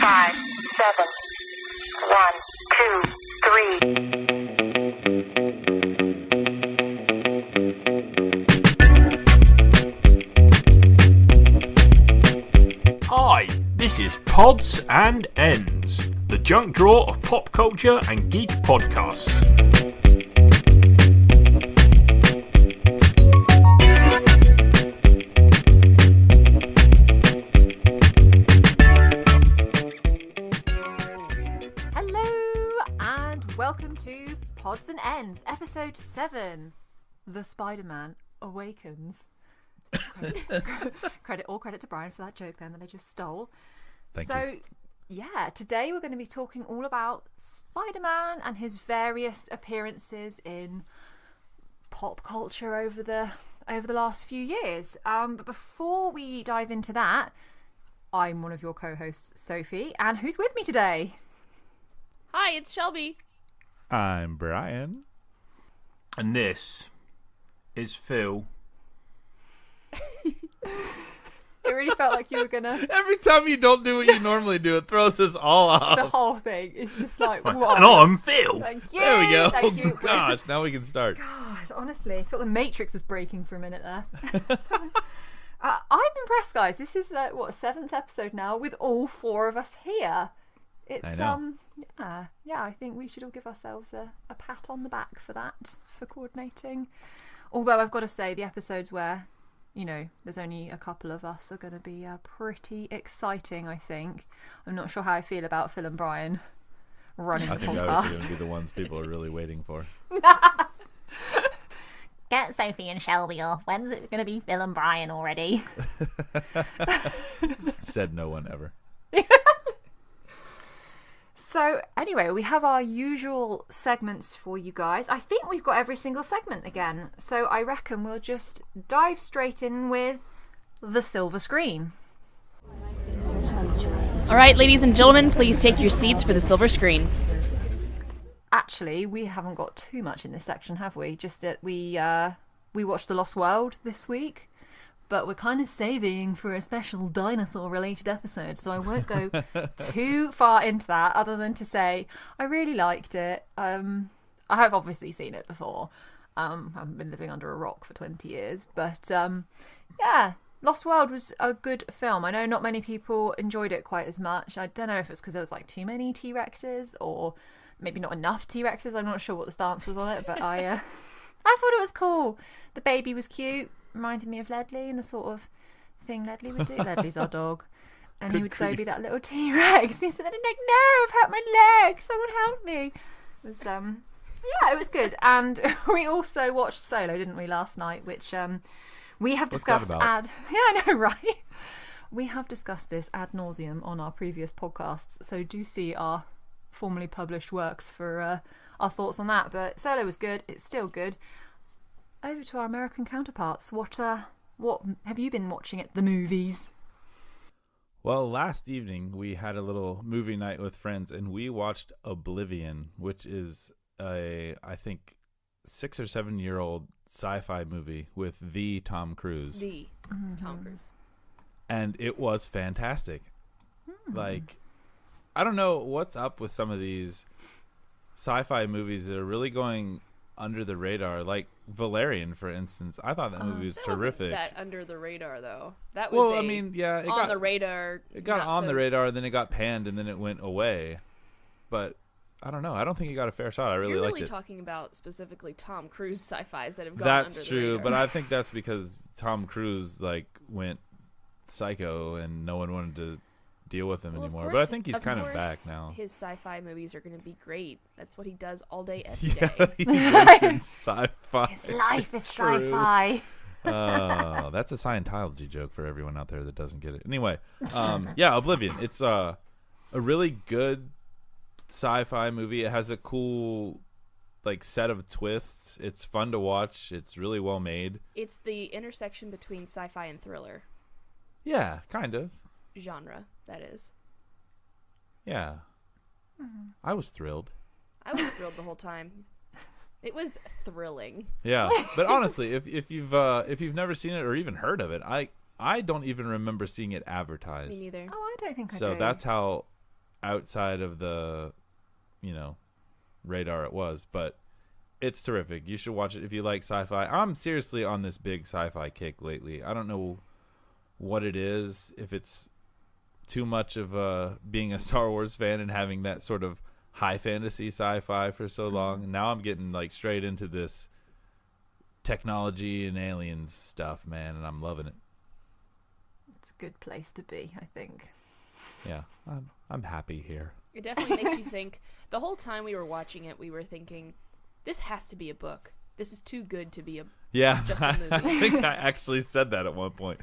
5, 7, 1, 2, 3. Hi, this is Pods and Ends, the junk drawer of pop culture and geek podcasts. Hello and welcome to Pods and Ends, episode 7, The Spider-Man Awakens. Credit to Brian for that joke then that I just stole. Thank you. Today we're going to be talking all about Spider-Man and his various appearances in pop culture over the last few years. But before we dive into that, I'm one of your co-hosts, Sophie, and who's with me today? Hi, it's Shelby. I'm Brian. And this is Phil. It really felt like you were gonna. Every time you don't do what you normally do, it throws us all off. The whole thing is just like, And whoa. I'm Phil. Thank you. There we go. Thank you. Gosh, now we can start. God, honestly, I thought the Matrix was breaking for a minute there. I'm impressed, guys. This is the 7th episode now with all 4 of us here. It's I know. yeah. I think we should all give ourselves a pat on the back for that, for coordinating. Although I've got to say, the episodes where there's only a couple of us are going to be pretty exciting. I think. I'm not sure how I feel about Phil and Brian running I the think podcast. those are going to be the ones people are really waiting for. Get Sophie and Shelby off. When's it going to be Phil and Brian already? Said no one ever. So anyway, we have our usual segments for you guys. I think we've got every single segment again. So I reckon we'll just dive straight in with the silver screen. All right, ladies and gentlemen, please take your seats for the silver screen. Actually, we haven't got too much in this section, have we? Just that we watched The Lost World this week, but we're kind of saving for a special dinosaur-related episode, so I won't go too far into that, other than to say I really liked it. I have obviously seen it before. I haven't been living under a rock for 20 years, but yeah, Lost World was a good film. I know not many people enjoyed it quite as much. I don't know if it's because there was like too many T-Rexes or maybe not enough T-Rexes. I'm not sure what the stance was on it, but I thought it was cool. The baby was cute. Reminded me of Ledley and the sort of thing Ledley would do. Ledley's our dog. And he would so be that little T-Rex. He said, no, I've hurt my leg. Someone help me. It was, it was good. And we also watched Solo, didn't we, last night, which we have discussed What's that about? Yeah, I know, right? We have discussed this ad nauseum on our previous podcasts, so do see our formerly published works for our thoughts on that. But Solo was good. It's still good. Over to our American counterparts. What have you been watching at the movies? Well, last evening we had a little movie night with friends, and we watched Oblivion, which is I think 6 or 7 year old sci-fi movie with the Tom Cruise. Tom Cruise. And it was fantastic. Like, I don't know what's up with some of these sci-fi movies that are really going under the radar, like Valerian, for instance. I thought that movie was terrific. Wasn't that under the radar, though. That was it on the radar. It got on the radar, and then it got panned, and then it went away. But I don't know. I don't think it got a fair shot. I really liked it. You're really talking about specifically Tom Cruise sci-fis that have gone That's under true, the radar. but I think that's because Tom Cruise went psycho, and no one wanted to deal with him anymore. But I think he's kind of back now. His sci-fi movies are going to be great. That's what he does all day, every Yeah, day. he lives in sci-fi. His life is True. sci-fi. Oh, that's a Scientology joke for everyone out there that doesn't get it. Anyway, Oblivion. It's a really good sci-fi movie. It has a cool set of twists. It's fun to watch. It's really well made. It's the intersection between sci-fi and thriller Yeah, kind of. genre, that is. Yeah. I was thrilled. I was thrilled the whole time. It was thrilling. Yeah, but honestly, if you've never seen it or even heard of it, I don't even remember seeing it advertised. Me neither. Oh, I don't think I do. So that's how outside of the, radar it was. But it's terrific. You should watch it if you like sci-fi. I'm seriously on this big sci-fi kick lately. I don't know what it is, if it's too much of being a Star Wars fan and having that sort of high fantasy sci-fi for so long. Now I'm getting like straight into this technology and aliens stuff, man, and I'm loving it. It's a good place to be, I think. Yeah, I'm happy here. It definitely makes you think. The whole time we were watching it, we were thinking, this has to be a book. This is too good to be just a movie. I think I actually said that at one point.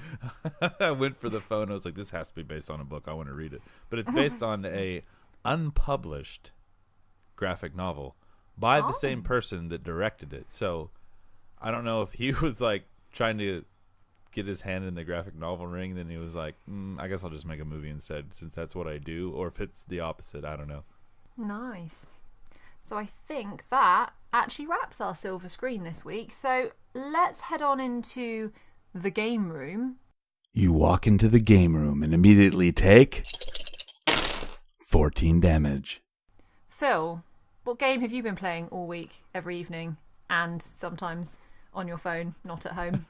I went for the phone. I was like, this has to be based on a book. I want to read it. But it's based on a unpublished graphic novel by the same person that directed it. So I don't know if he was like trying to get his hand in the graphic novel ring, then he was like, I guess I'll just make a movie instead, since that's what I do. Or if it's the opposite, I don't know. Nice. So I think that actually wraps our silver screen this week. So let's head on into the game room. You walk into the game room and immediately take 14 damage. Phil, what game have you been playing all week, every evening, and sometimes on your phone, not at home?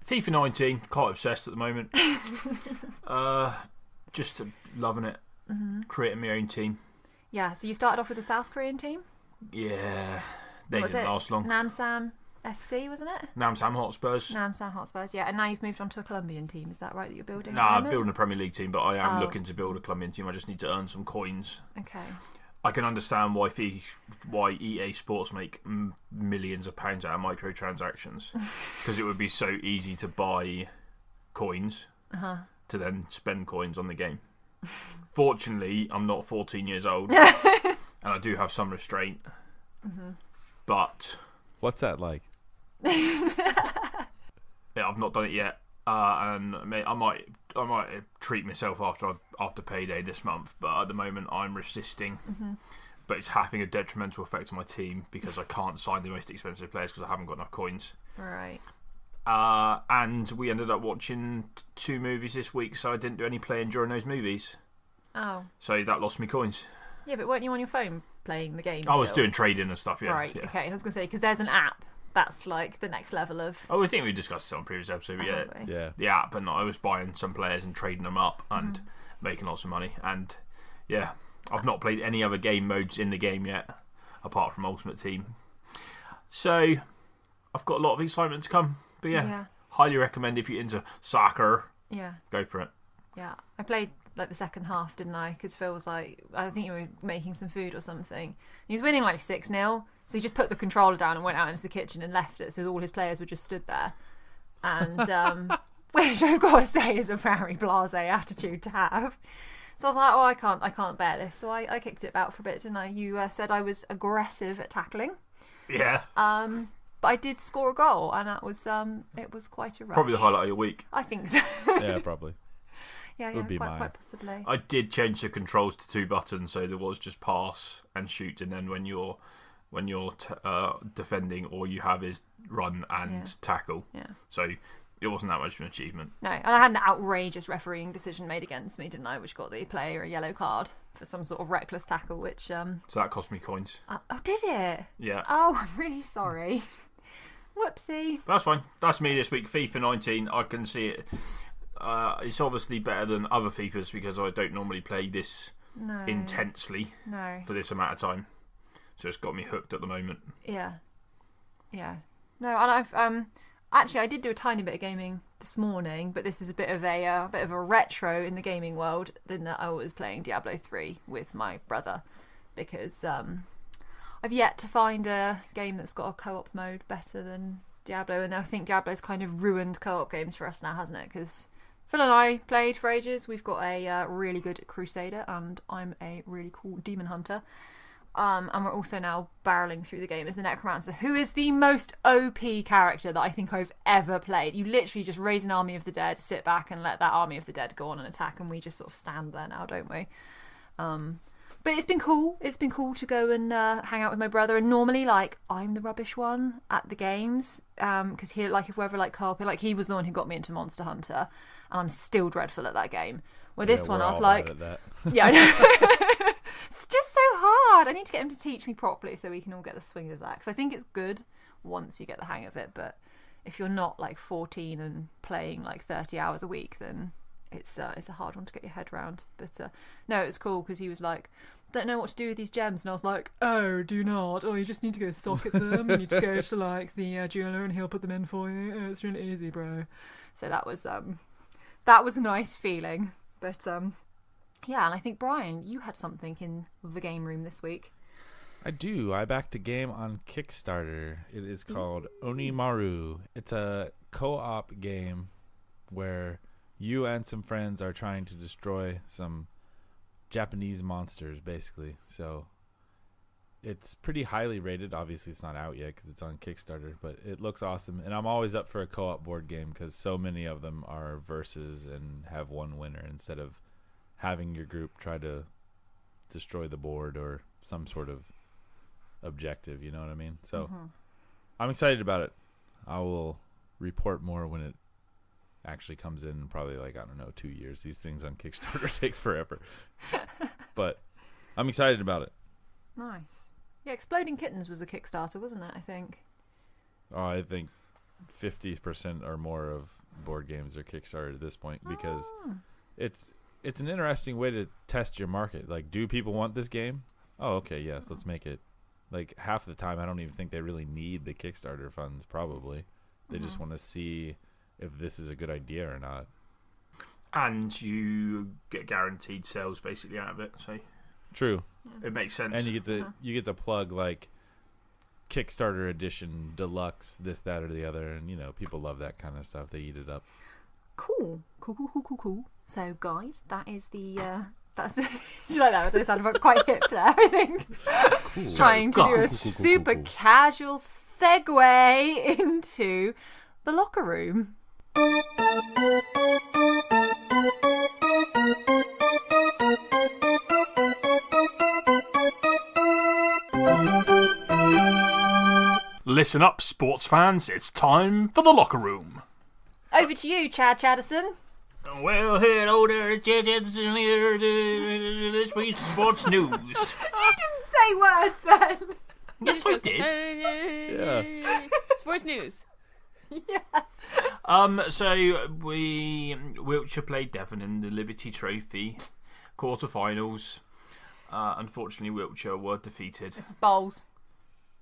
FIFA 19, quite obsessed at the moment. Just loving it. Creating my own team. Yeah, so you started off with the South Korean team? Yeah, they What was didn't it? last long. Namsam FC, wasn't it? Namsam Hotspurs. Namsam Hotspurs, yeah. And now you've moved on to a Colombian team, is that right, that you're building? Nah, at the I'm moment? building a Premier League team, but I am Oh. looking to build a Colombian team. I just need to earn some coins. Okay. I can understand why EA Sports make millions of pounds out of microtransactions, because it would be so easy to buy coins to then spend coins on the game. Fortunately, I'm not 14 years old, and I do have some restraint. But What's that like? yeah, I've not done it yet, and I might treat myself after payday this month. But at the moment, I'm resisting. But it's having a detrimental effect on my team because I can't sign the most expensive players because I haven't got enough coins. Right. And we ended up watching 2 movies this week, so I didn't do any playing during those movies. Oh. So that lost me coins. Yeah, but weren't you on your phone playing the game I was still? doing trading and stuff, yeah. Right, yeah. okay. I was going to say, because there's an app that's like the next level of... Oh, I think we discussed it on a previous episode, but yeah. Have we? Yeah. The app, and I was buying some players and trading them up and making lots of money. And yeah, I've not played any other game modes in the game yet, apart from Ultimate Team. So I've got a lot of excitement to come. But yeah. Highly recommend if you're into soccer, Yeah. go for it. Yeah. I played like the second half, didn't I? Because Phil was like, I think you were making some food or something. He was winning like 6-0. So he just put the controller down and went out into the kitchen and left it. So all his players were just stood there. And which I've got to say is a very blasé attitude to have. So I was like, oh, I can't bear this. So I kicked it about for a bit, didn't I? You said I was aggressive at tackling. Yeah. But I did score a goal, and that was it was quite a rush. Probably the highlight of your week. I think so. Yeah, probably. yeah, Would be mine. quite possibly. I did change the controls to 2 buttons, so there was just pass and shoot, and then when you're defending, all you have is run and tackle. Yeah. So it wasn't that much of an achievement. No, and I had an outrageous refereeing decision made against me, didn't I? Which got the player a yellow card for some sort of reckless tackle, which... So that cost me coins. oh, did it? Yeah. Oh, I'm really sorry. Whoopsie. But that's fine. That's me this week. FIFA 19. I can see it. It's obviously better than other FIFAs because I don't normally play this No. intensely No. for this amount of time. So it's got me hooked at the moment. Yeah. Yeah. No, and I've actually I did do a tiny bit of gaming this morning, but this is a bit of a retro in the gaming world. In that I was playing Diablo 3 with my brother because I've yet to find a game that's got a co-op mode better than Diablo, and I think Diablo's kind of ruined co-op games for us now, hasn't it? Because Phil and I played for ages. We've got a really good Crusader, and I'm a really cool Demon Hunter. And we're also now barreling through the game as the Necromancer, who is the most OP character that I think I've ever played. You literally just raise an army of the dead, sit back and let that army of the dead go on and attack, and we just sort of stand there now, don't we? But it's been cool. It's been cool to go and hang out with my brother. And normally, like, I'm the rubbish one at the games. Because he, like, if we're ever like co-op, like, he was the one who got me into Monster Hunter, and I'm still dreadful at that game. Well, this one, I was like, yeah, I know. It's just so hard. I need to get him to teach me properly so we can all get the swing of that. Because I think it's good once you get the hang of it. But if you're not like 14 and playing like 30 hours a week, then it's a hard one to get your head around. But no, it was cool because he was like, don't know what to do with these gems, and I was like, oh, do not. Oh, you just need to go socket them. You need to go to like the jeweler and he'll put them in for you. Oh, it's really easy, bro. So that was a nice feeling. But yeah, and I think Brian, you had something in the game room this week. I do. I backed a game on Kickstarter. It is called Onimaru. It's a co-op game where you and some friends are trying to destroy some Japanese monsters, basically. So it's pretty highly rated. Obviously, it's not out yet because it's on Kickstarter, but it looks awesome. And I'm always up for a co-op board game because so many of them are versus and have one winner instead of having your group try to destroy the board or some sort of objective, you know what I mean? So I'm excited about it. I will report more when it actually comes in, probably like, I don't know, 2 years. These things on Kickstarter take forever. But I'm excited about it. Nice. Yeah, Exploding Kittens was a Kickstarter, wasn't it, I think? Oh, I think 50% or more of board games are Kickstarter at this point because it's an interesting way to test your market. Like, do people want this game? Oh, okay, yes, let's make it. Like, half the time, I don't even think they really need the Kickstarter funds, probably. They just want to see if this is a good idea or not. And you get guaranteed sales, basically, out of it, so... True. It makes sense. And you get to plug, like, Kickstarter edition, deluxe, this, that, or the other, and, you know, people love that kind of stuff. They eat it up. Cool. So, guys, that is the... That's you like that? I sounded quite hip there, I think. Cool. Trying to do a super casual segue into the locker room. Listen up, sports fans. It's time for the locker room. Over to you, Chad Chaddison. Well, hello there, this week's sports news. You didn't say words then. Yes, I did. Yeah. Sports news. Yeah. So Wiltshire played Devon in the Liberty Trophy quarterfinals. Unfortunately, Wiltshire were defeated. This is bowls.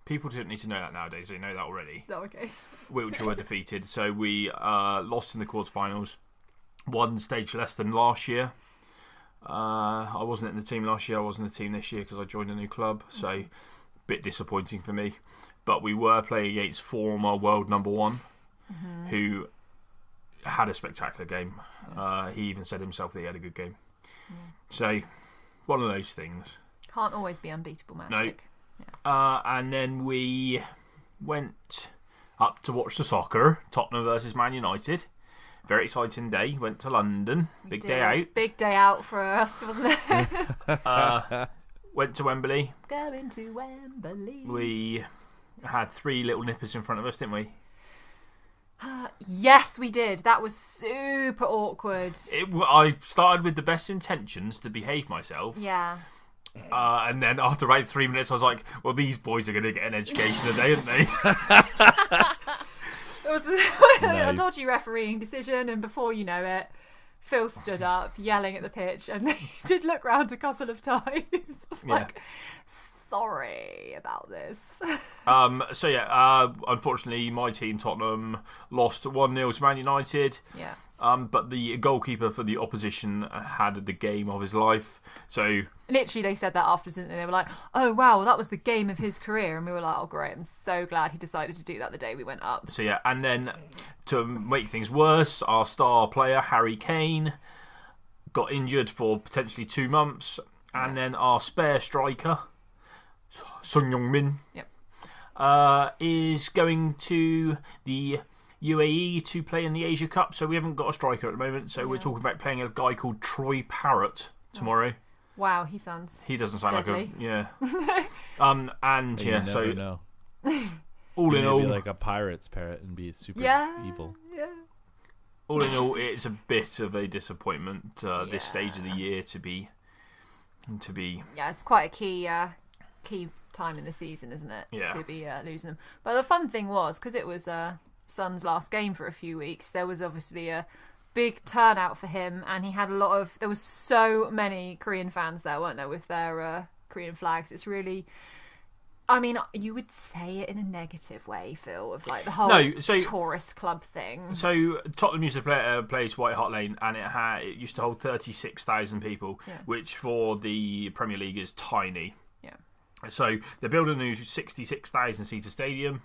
People didn't need to know that nowadays. They know that already. Oh, okay. Wiltshire were defeated, so we lost in the quarterfinals. One stage less than last year. I wasn't in the team last year. I wasn't in the team this year because I joined a new club. So, a bit disappointing for me. But we were playing against former world number one, who had a spectacular game. He even said himself that he had a good game. So, one of those things. Can't always be unbeatable magic. No. Yeah. And then we went up to watch the soccer. Tottenham versus Man United. Very exciting day. Went to London. Big day out. Big day out for us, wasn't it? Went to Wembley. Going to Wembley. We had three little nippers in front of us, didn't we? Yes, we did. That was super awkward. I started with the best intentions to behave myself. Yeah. And then after about 3 minutes, I was like, well, these boys are going to get an education today, aren't they? It was a dodgy refereeing decision, and before you know it, Phil stood up, yelling at the pitch, and they did look round a couple of times. Like, sorry about this. Unfortunately, my team, Tottenham, lost 1-0 to Man United. Yeah. But the goalkeeper for the opposition had the game of his life. So literally, they said that afterwards, didn't they? They were like, "Oh wow, well, that was the game of his career," and we were like, "Oh great, I'm so glad he decided to do that the day we went up." So yeah, and then to make things worse, our star player Harry Kane got injured for potentially 2 months, and then our spare striker Son Heung-min is going to the UAE to play in the Asia Cup, so we haven't got a striker at the moment. So we're talking about playing a guy called Troy Parrott tomorrow. Wow, he sounds. He doesn't sound deadly. and But you so never know. all He in may all, be like a pirate's parrot and be super evil. Yeah. all in all, it's a bit of a disappointment this stage of the year to be. Yeah, it's quite a key time in the season, isn't it? Yeah. To be losing them. But the fun thing was, because it was Son's last game for a few weeks, there was obviously a big turnout for him, and he had there was so many Korean fans there, weren't there, with their Korean flags. It's really, I mean, you would say it in a negative way, Phil, of like the whole tourist club thing. So Tottenham used to play place White Hart Lane, and it used to hold 36,000 people, which for the Premier League is tiny. Yeah. So they're building a new 66,000 seater stadium,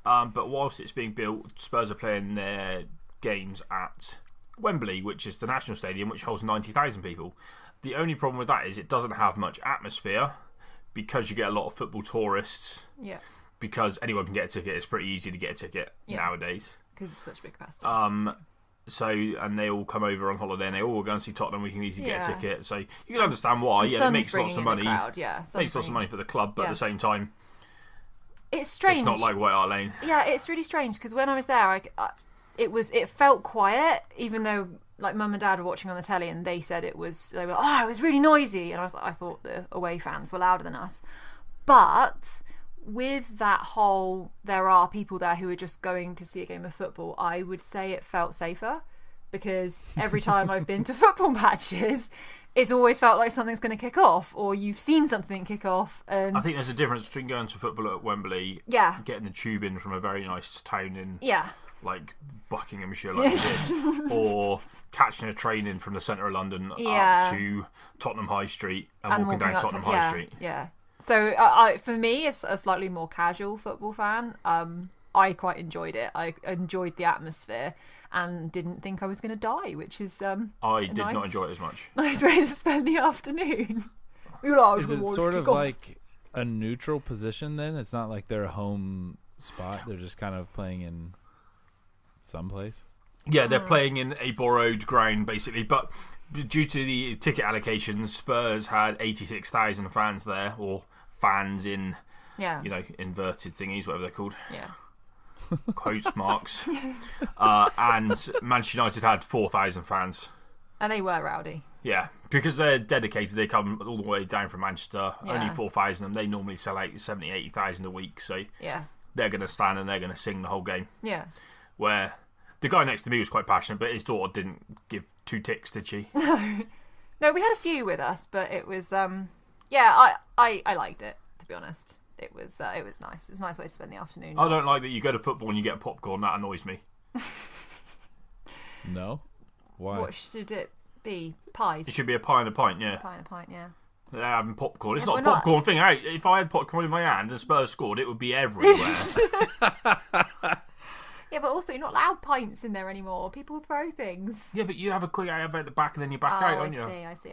but whilst it's being built, Spurs are playing their games at Wembley, which is the national stadium, which holds 90,000 people. The only problem with that is it doesn't have much atmosphere because you get a lot of football tourists. Yeah. Because anyone can get a ticket. It's pretty easy to get a ticket nowadays. Because it's such a big capacity. And they all come over on holiday and they all go and see Tottenham. We can easily get a ticket. So you can understand why. It makes lots of money. Makes lots of money for the club, but at the same time, it's strange. It's not like White Hart Lane. Yeah, it's really strange because when I was there, it felt quiet, even though like Mum and Dad were watching on the telly and they said it was really noisy, and I thought the away fans were louder than us. But with that whole, there are people there who are just going to see a game of football, I would say it felt safer, because every time I've been to football matches, it's always felt like something's going to kick off, or you've seen something kick off. And I think there's a difference between going to football at Wembley, getting the tube in from a very nice town in like Buckinghamshire, like we did, or catching a train in from the centre of London up to Tottenham High Street and walking down Tottenham High Street. Yeah. So for me, as a slightly more casual football fan, I quite enjoyed it. I enjoyed the atmosphere and didn't think I was going to die, which is I did not enjoy it as much. Nice way to spend the afternoon. Is it sort of like a neutral position then? It's not like their home spot. They're just kind of playing in someplace. Yeah, they're playing in a borrowed ground basically, but due to the ticket allocations, Spurs had 86,000 fans there, or fans in, inverted thingies, whatever they're called. Yeah. Quotes marks. And Manchester United had 4,000 fans. And they were rowdy. Yeah, because they're dedicated. They come all the way down from Manchester. Only 4,000 of them. They normally sell out 70,000, 80,000 a week. So they're going to stand and they're going to sing the whole game. Yeah. Where the guy next to me was quite passionate, but his daughter didn't give two ticks, did she? No, we had a few with us, but it was I liked it, to be honest. It was nice. It was a nice way to spend the afternoon. I don't like that you go to football and you get popcorn. That annoys me. No? Why? What should it be? Pies? It should be a pie and a pint, yeah. Pie and a pint, yeah. They're having popcorn. It's not a popcorn thing. Hey, if I had popcorn in my hand and Spurs scored, it would be everywhere. Yeah, but also you're not allowed pints in there anymore. People throw things. Yeah, but you have a quick out at the back and then you back out, don't you? I see.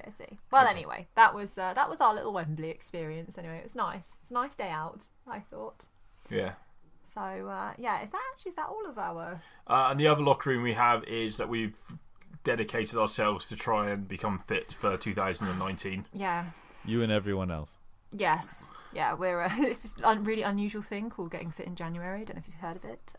Well, anyway, that was our little Wembley experience. Anyway, it was nice. It's a nice day out, I thought. Yeah. So is that all of our? And the other locker room we have is that we've dedicated ourselves to try and become fit for 2019. Yeah. You and everyone else. Yes. Yeah, we're it's this really unusual thing called getting fit in January. I don't know if you've heard of it.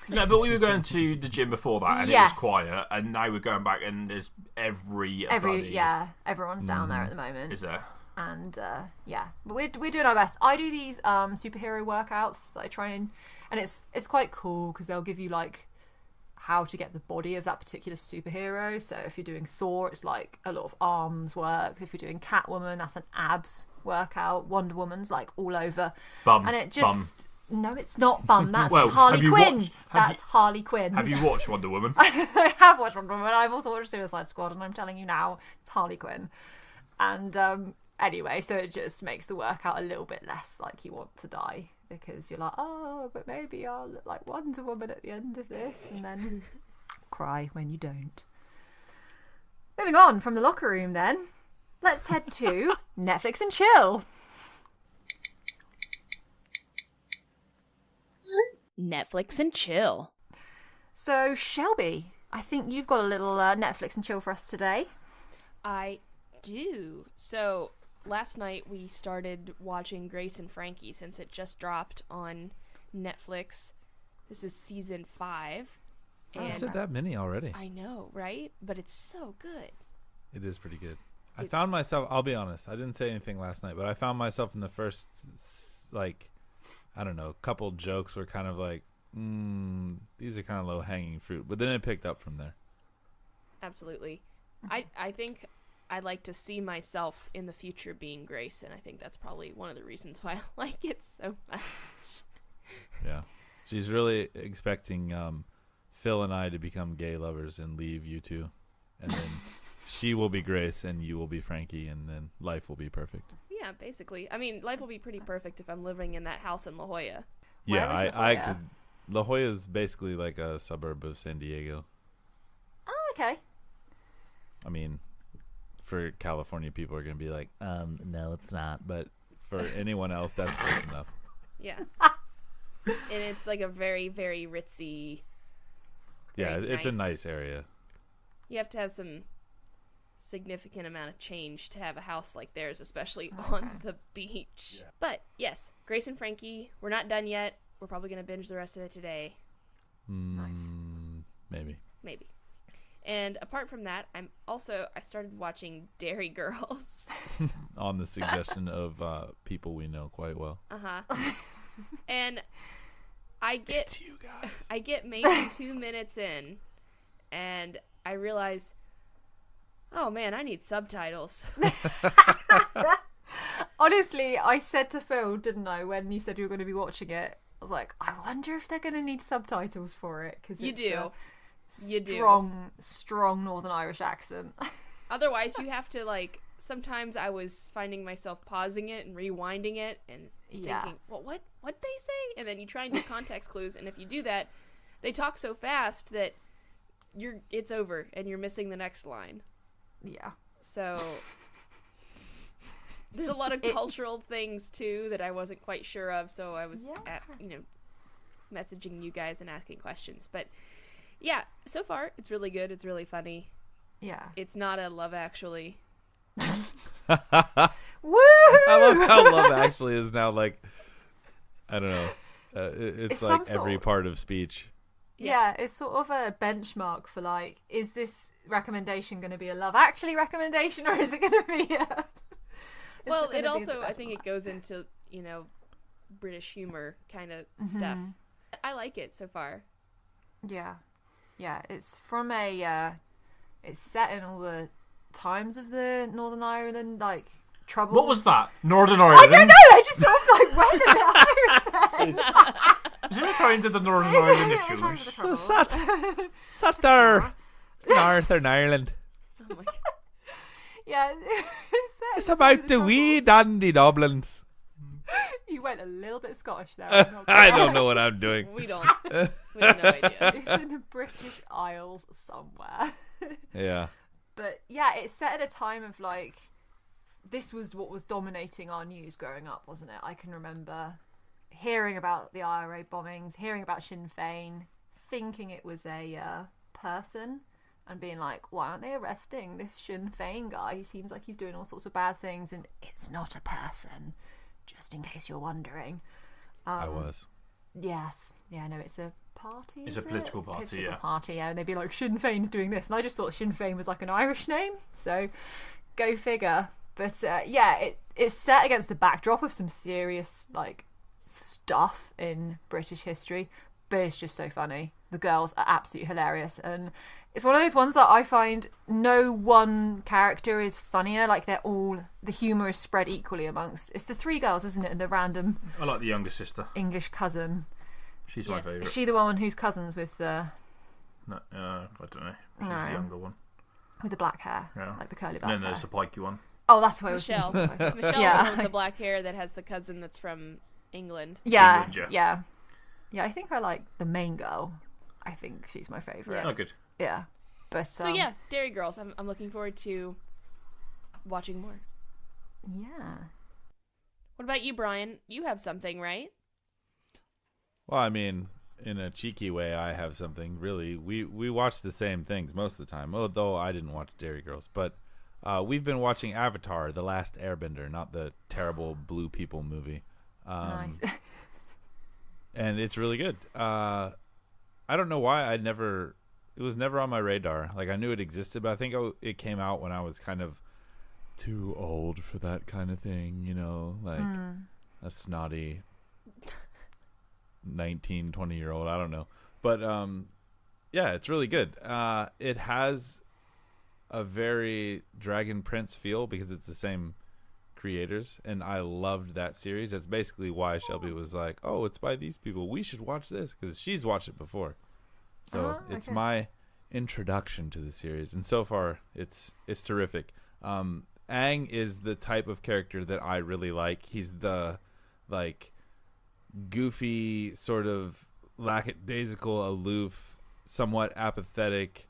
No, but we were going to the gym before that, and it was quiet. And now we're going back, and there's everyone's down there at the moment. Is there? And but we're doing our best. I do these superhero workouts that I try and it's quite cool because they'll give you like how to get the body of that particular superhero. So if you're doing Thor, it's like a lot of arms work. If you're doing Catwoman, that's an abs workout. Wonder Woman's like all over bum, and it just no, it's not bum. That's well, Harley Quinn. That's Harley Quinn. Have you watched Wonder Woman? I have watched Wonder Woman. I've also watched Suicide Squad, and I'm telling you now, it's Harley Quinn. And anyway, so it just makes the workout a little bit less like you want to die, because you're like, oh, but maybe I'll look like Wonder Woman at the end of this, and then cry when you don't. Moving on from the locker room then, let's head to Netflix and chill. Netflix and chill. So Shelby, I think you've got a little Netflix and chill for us today. I do. So last night we started watching Grace and Frankie since it just dropped on Netflix. This is season 5. I said that many already. I know, right? But it's so good. It is pretty good. I found myself, I'll be honest, I didn't say anything last night, but I found myself in the first, like, I don't know, couple jokes were kind of like, these are kind of low-hanging fruit. But then it picked up from there. Absolutely. I think I'd like to see myself in the future being Grace, and I think that's probably one of the reasons why I like it so much. Yeah. She's really expecting Phil and I to become gay lovers and leave you two. And then she will be Grace and you will be Frankie, and then life will be perfect. Yeah, basically. I mean, life will be pretty perfect if I'm living in that house in La Jolla. Yeah, Where is La I Jolla? could. La Jolla is basically like a suburb of San Diego. Oh, okay. I mean, for California people are going to be like, no, it's not. But for anyone else, that's close enough. Yeah. And it's like a very, very ritzy. Yeah, very it's a nice area. You have to have some significant amount of change to have a house like theirs, especially on the beach. Yeah. But yes, Grace and Frankie, we're not done yet. We're probably going to binge the rest of it today. Nice. Maybe. And apart from that, I started watching Dairy Girls. On the suggestion of people we know quite well. And I get It's you guys. I get maybe 2 minutes in, and I realize, oh man, I need subtitles. Honestly, I said to Phil, didn't I, when you said you were going to be watching it, I was like, I wonder if they're going to need subtitles for it. Cause You it's do. You do. Strong Northern Irish accent. Otherwise, you have to, like, sometimes I was finding myself pausing it and rewinding it and thinking, well, what'd they say? And then you try and do context clues, and if you do that, they talk so fast that it's over and you're missing the next line. Yeah. So there's a lot of cultural things too that I wasn't quite sure of, so I was messaging you guys and asking questions. But yeah, so far it's really good. It's really funny. Yeah. It's not a Love Actually. Woo! I love how Love Actually is now like, I don't know. It's like every part of speech. Yeah, it's sort of a benchmark for like, is this recommendation going to be a Love Actually recommendation, or is it going to be a... Well, it also, I think it goes into, British humor kind of stuff. I like it so far. Yeah. Yeah, it's from it's set in all the times of the Northern Ireland, like, troubles. What was that? Northern Ireland? I don't know, I just sort of like went in the Irish then. Isn't it tied into the Northern Ireland It's time for the issues? troubles. Sat there. Northern Ireland. Oh my God. Yeah, It's about the wee dandy Dublins. You went a little bit Scottish there. I don't know what I'm doing. We have no idea. It's in the British Isles somewhere. Yeah. But yeah, it's set at a time of like, this was what was dominating our news growing up, wasn't it? I can remember hearing about the IRA bombings, hearing about Sinn Féin, thinking it was a person, and being like, why aren't they arresting this Sinn Féin guy? He seems like he's doing all sorts of bad things, and it's not a person, just in case you're wondering. I was. Yes. Yeah, no, it's a party. It's a political party, Political yeah. party, yeah. And they'd be like, Sinn Féin's doing this. And I just thought Sinn Féin was like an Irish name. So, go figure. But, yeah, it's set against the backdrop of some serious, like, stuff in British history. But it's just so funny. The girls are absolutely hilarious. And it's one of those ones that I find no one character is funnier. Like, they're all... The humour is spread equally amongst... It's the three girls, isn't it? And the random I like the younger sister. English cousin. She's my Yes. favourite. Is she the one who's cousins with the No, I don't know. She's No. the younger one. with the black hair? Yeah. Like the curly And black then hair. there's the pikey one. Oh, that's who I was Michelle. thinking of. Michelle's Yeah. the one with the black hair that has the cousin that's from England. Yeah, England, yeah. Yeah, I think I like the main girl. I think she's my favourite. Oh, good. Yeah. But So yeah, Dairy Girls. I'm looking forward to watching more. Yeah. What about you, Brian? You have something, right? Well, I mean, in a cheeky way, I have something. Really, we watch the same things most of the time. Although I didn't watch Dairy Girls, but We've been watching Avatar: The Last Airbender, not the terrible blue people movie. Nice. And it's really good. I don't know why it was never on my radar. Like, I knew it existed, but I think it came out when I was kind of too old for that kind of thing, like a snotty 19, 20-year-old. I don't know. But, yeah, it's really good. It has a very Dragon Prince feel because it's the same creators, and I loved that series. That's basically why Shelby was like, oh, it's by these people, we should watch this, because she's watched it before. So it's my introduction to the series, and so far it's terrific. Aang is the type of character that I really like. He's the goofy, sort of lackadaisical, aloof, somewhat apathetic,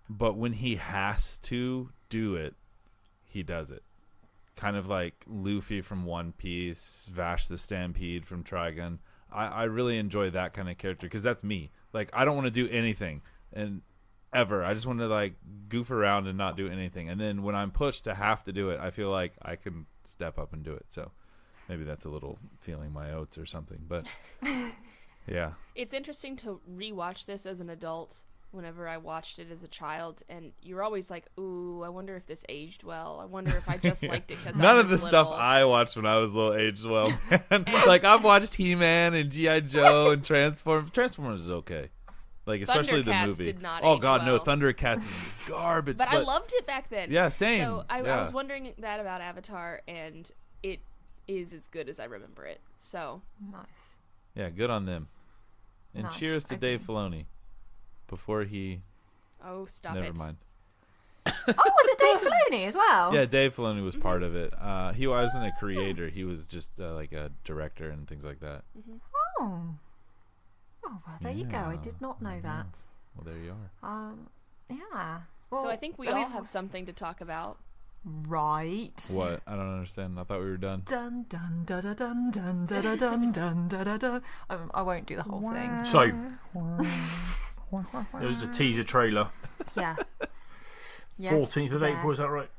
but when he has to do it, he does it. Kind of like Luffy from One Piece, Vash the Stampede from Trigun. I really enjoy that kind of character because that's me. Like, I don't want to do anything and ever. I just want to goof around and not do anything. And then when I'm pushed to have to do it, I feel like I can step up and do it. So maybe that's a little feeling my oats or something. But yeah, it's interesting to rewatch this as an adult. Whenever I watched it as a child, and you're always like, ooh, I wonder if this aged well. I wonder if I just liked it because none of the stuff I watched when I was little aged well, man. Like, I've watched He-Man and G.I. Joe and Transformers. Transformers is okay. Like, especially the Thundercats movie. Did not oh age God, well. no, Thundercats is garbage. But I loved it back then. Yeah, same. So I Yeah. was wondering that about Avatar, and it is as good as I remember it. So Nice. Yeah, good on them. And Nice, cheers to okay. Dave Filoni. Before he... stop Never it. mind. Oh, was it Dave Filoni as well? Yeah, Dave Filoni was part of it. He wasn't a creator. He was just like a director and things like that. Oh. Oh, well, there you go. I did not know that. Well, there you are. Yeah. So Well, I think we all have something to talk about. Right. What? I don't understand. I thought we were done. Dun dun da da dun dun da da dun dun da da da. I won't do the whole thing. So, there was a teaser trailer. Yeah. Yes, 14th of there April, is that right?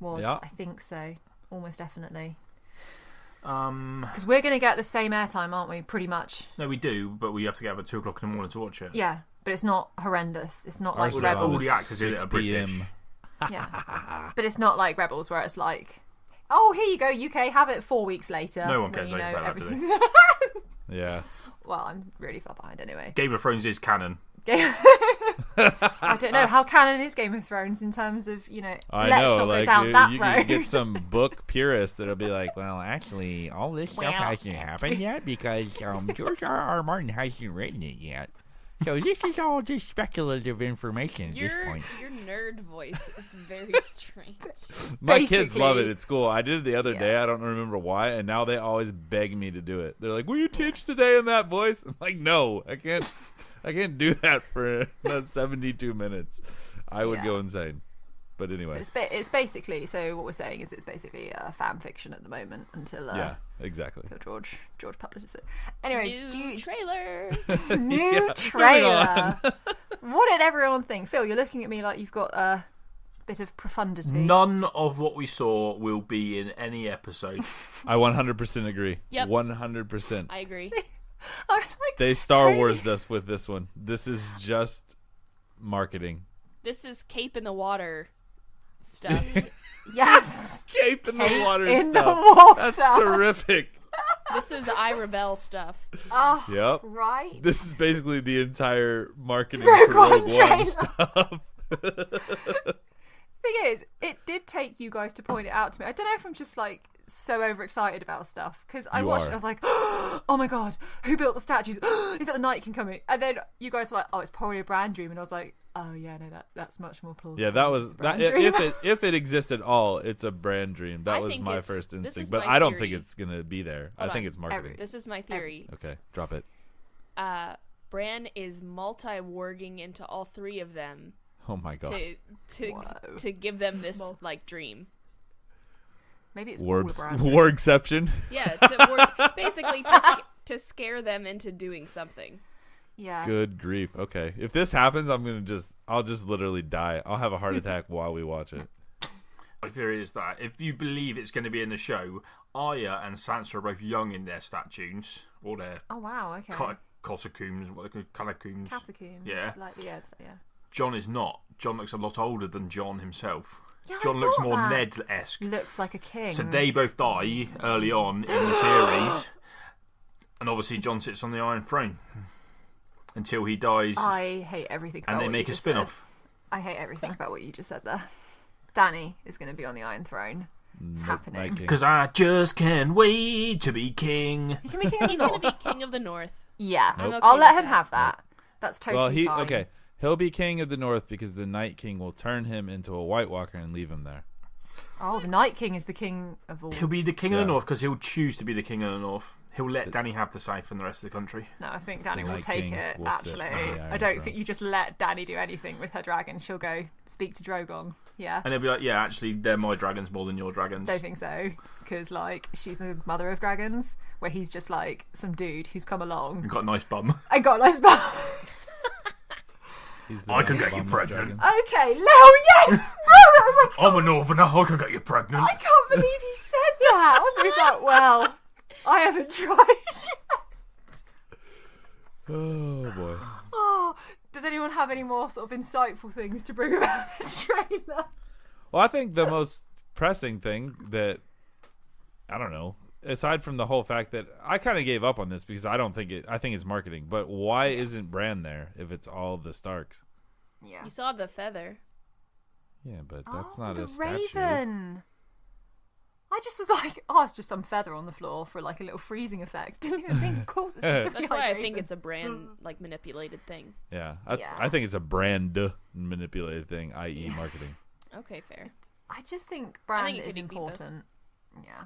Was, Yeah. I think so. Almost definitely. No, Because we're going to get the same airtime, aren't we? Pretty much. we do, but we have to get up at 2 o'clock in the morning to watch it. Yeah. But it's not horrendous. It's not Ours like is on All Rebels. the actors in it are 6 British. p.m. Yeah. But it's not like Rebels where it's like, oh, here you go, UK, have it 4 weeks later. No one when cares you know about that, do they? everything's- Yeah. Well, I'm really far behind anyway. Game of Thrones is canon. I don't know how canon is Game of Thrones in terms of, I let's know, not like go down that you road. can get some book purists that'll be like, well, actually, all this stuff Well- hasn't happened yet because George R.R. Martin hasn't written it yet. So this is all just speculative information at this point. Your nerd voice is very strange. My kids love it. Basically- It's cool. I did it the other day. I don't remember why, and now they always beg me to do it. They're like, "Will you teach today in that voice?" I'm like, "No, I can't. I can't do that for 72 minutes. I would Yeah. go insane." But anyway, It's basically, so what we're saying is it's basically fan fiction at the moment until yeah, exactly. until George publishes it. Anyway, New trailer. new trailer. What did everyone think? Phil, you're looking at me like you've got a bit of profundity. None of what we saw will be in any episode. I 100% agree. Yep. 100%. I agree. I'm like, They Star Wars us with this one. This is just marketing. This is Cape in the Water stuff. yes. Cape in the Cape water in stuff. the water. That's terrific. This is I Rebel stuff. Oh, Yep. right. This is basically the entire marketing Rogue for Rogue One One trailer. stuff. Thing is, it did take you guys to point it out to me. I don't know if I'm just like so overexcited about stuff because I You watched are. it, I was like, oh my god, who built the statues? Is that the Night King coming? And then you guys were like, oh, it's probably a brand dream, and I was like, oh yeah, no, that's much more plausible. Yeah, that It's was a that. brand dream. If it exists at all, it's a brand dream. That I was think my it's- first this is instinct, but my I don't think theory. it's gonna be there. Hold I think on. it's marketing. This is my theory. Okay, drop it. Bran is multi-warging into all three of them Oh my god. Whoa. to give them this like dream. Maybe it's War, all a brand dream. war exception. Yeah, basically to scare them into doing something. Yeah. Good grief. Okay, if this happens, I'll just literally die. I'll have a heart attack while we watch it. My theory is that if you believe it's going to be in the show, Arya and Sansa are both young in their statues, or their Oh wow, okay. catacombs, what they call catacombs. Catacombs. Yeah. Like yeah. Jon is not. Jon looks a lot older than Jon himself. Yeah, Jon I looks thought more that. Ned-esque. Looks like a king. So they both die early on in the series, and obviously Jon sits on the Iron Throne until he dies, I hate everything about and they what make you a just spin-off. said. I hate everything about what you just said there. Danny is going to be on the Iron Throne. It's happening. Night King. Because I just can't wait to be king. He can be king of He's the gonna North. be king of the North. Yeah, Nope. I'm okay I'll let with him that. have that. That's totally Well, fine. he'll be king of the North because the Night King will turn him into a White Walker and leave him there. Oh, the Night King is the king of all. He'll be the king of Yeah. the North because he'll choose to be the king of the North. He'll let Dany have the South and the rest of the country. No, I think Danny The will Night take King it, will sit actually. on the Iron I don't Throne. think you just let Danny do anything with her dragon. She'll go speak to Drogon. Yeah. And he'll be like, yeah, actually, they're my dragons more than your dragons. Don't think so. Because, like, she's the mother of dragons, where he's just, like, some dude who's come along You've got a nice bum. and got a nice bum. He's the I can best get you bum of pregnant. dragons. Okay, Leo, yes! No, that was I'm a northerner, I can get you pregnant. I can't believe he said that. I was just like, well, I haven't tried yet. Oh boy. Oh, does anyone have any more sort of insightful things to bring about the trailer? Well, I think the most pressing thing that I don't know, aside from the whole fact that I kind of gave up on this because I think it's marketing. But why isn't Bran there if it's all the Starks? Yeah. You saw the feather. Yeah, but that's Oh, not the a statue. raven. I just was like, oh, it's just some feather on the floor for like a little freezing effect. I think, of course, it's a That's why I raven. think it's a brand like manipulated thing. Yeah, Yeah. I think it's a brand manipulated thing, i.e., marketing. Okay, fair. I just think Bran think it is could be both. important. Yeah.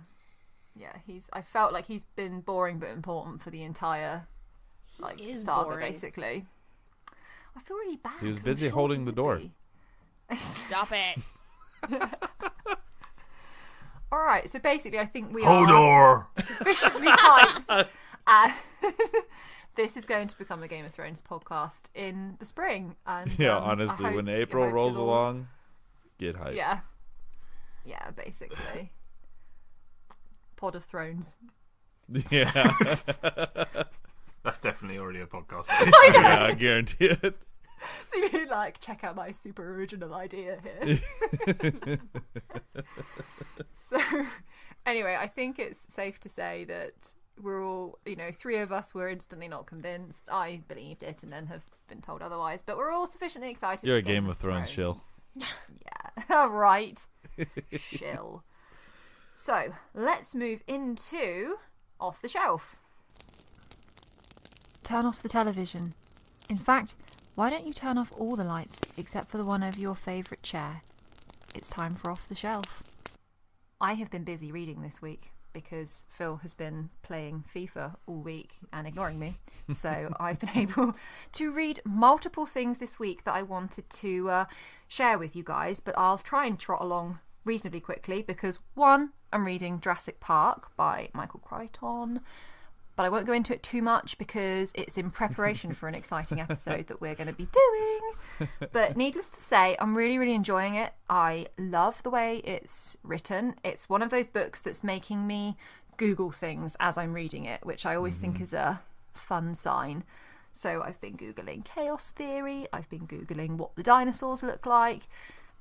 I felt like he's been boring but important for the entire like is saga, boring. basically. I feel really bad. He was 'cause I'm busy sure holding he the would door. be. Stop it. All right, so basically, I think we Hold are on. sufficiently hyped. And this is going to become a Game of Thrones podcast in the spring. And Yeah, I honestly, hope- when I April hope rolls you'll all- along, get hyped. Yeah, basically. Pod of Thrones. Yeah, That's definitely already a podcast. yeah, I guarantee it. So you like check out my super original idea here. So anyway, I think it's safe to say that we're all, three of us were instantly not convinced. I believed it and then have been told otherwise, but we're all sufficiently excited. You're for a Game of Thrones shill. Yeah, right. Shill. So let's move into Off the Shelf. Turn off the television. In fact, why don't you turn off all the lights except for the one over your favourite chair? It's time for Off the Shelf. I have been busy reading this week because Phil has been playing FIFA all week and ignoring me. So I've been able to read multiple things this week that I wanted to share with you guys, but I'll try and trot along reasonably quickly because, one, I'm reading Jurassic Park by Michael Crichton, but I won't go into it too much because it's in preparation for an exciting episode that we're going to be doing. But needless to say, I'm really, really enjoying it. I love the way it's written. It's one of those books that's making me Google things as I'm reading it, which I always think is a fun sign. So I've been Googling chaos theory. I've been Googling what the dinosaurs look like.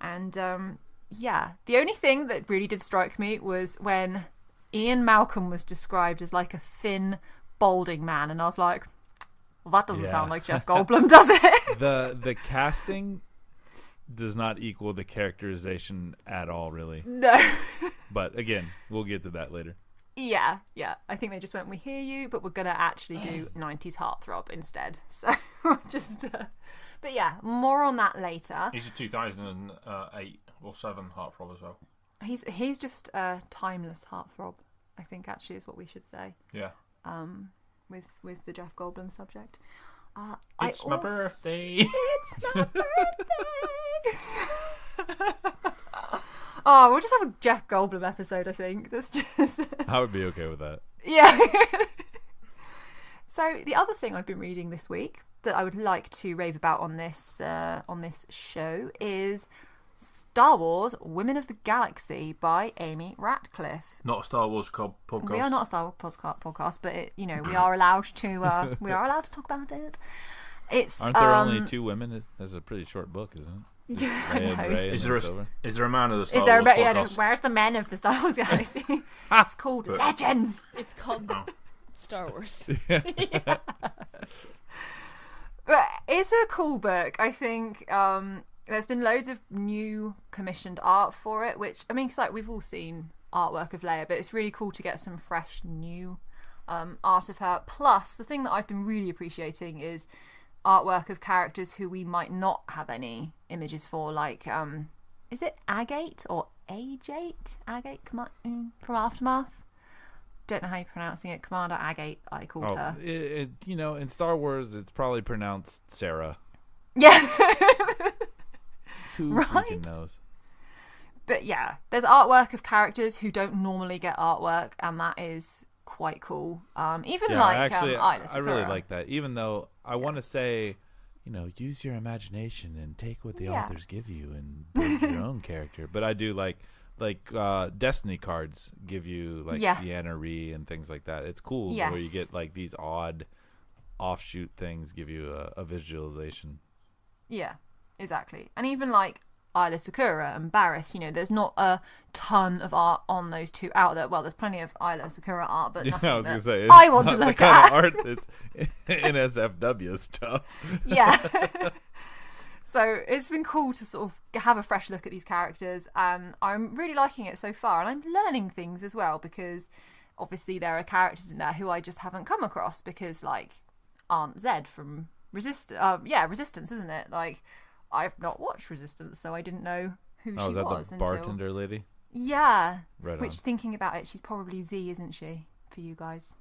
And the only thing that really did strike me was when Ian Malcolm was described as like a thin, balding man, and I was like, well, that doesn't Yeah. sound like Jeff Goldblum, does it? The casting does not equal the characterization at all, really. No. But again, we'll get to that later. Yeah. I think they just went, we hear you, but we're going to actually do 90s heartthrob instead. So just, but yeah, more on that later. He's a 2008 or 7 heartthrob as well. He's just a timeless heartthrob, I think actually is what we should say. Yeah. With the Jeff Goldblum subject. It's my birthday. It's my birthday. Oh, we'll just have a Jeff Goldblum episode, I think. That's just I would be okay with that. yeah. So the other thing I've been reading this week that I would like to rave about on this show is Star Wars Women of the Galaxy by Amy Ratcliffe. Not a Star Wars podcast. We are not a Star Wars podcast, but we are allowed to talk about it. It's Aren't there only 2 women? It's a pretty short book, isn't it? Leia and Rey, Is and there then it's over. is there a man of the Star Is there Wars a podcast? where's the men of the Star Wars Galaxy? It's called Legends. It's called Star Wars. But it's a cool book. I think there's been loads of new commissioned art for it, which, I mean, 'cause, like, we've all seen artwork of Leia, but it's really cool to get some fresh new art of her. Plus, the thing that I've been really appreciating is artwork of characters who we might not have any images for, like, is it Agate or Agate? Agate from Aftermath? Don't know how you're pronouncing it. Commander Agate, I called her. In Star Wars, it's probably pronounced Sarah. Yeah. Who Right? freaking knows? But yeah, there's artwork of characters who don't normally get artwork, and that is quite cool. Even Yeah, like actually, Isla I really Secura. like that. Even though I want to say, use your imagination and take what the Yeah. authors give you and build your own character. But I do like Destiny cards give you like Yeah. Sienna Ree and things like that. It's cool where you Yes. get like these odd offshoot things give you a visualization. Yeah, exactly. And even like Isla Secura and Barris, there's not a ton of art on those two out there. Well, there's plenty of Isla Secura art, but nothing I was that gonna say I want to not look the kind at. of art that's NSFW stuff. Yeah. So it's been cool to sort of have a fresh look at these characters, and I'm really liking it so far. And I'm learning things as well, because obviously there are characters in there who I just haven't come across, because like Aunt Zed from Resistance, isn't it? Like, I've not watched Resistance, so I didn't know who she Oh, is that was the until... bartender lady? Yeah. Right Which, on. thinking about it, she's probably Z, isn't she, for you guys?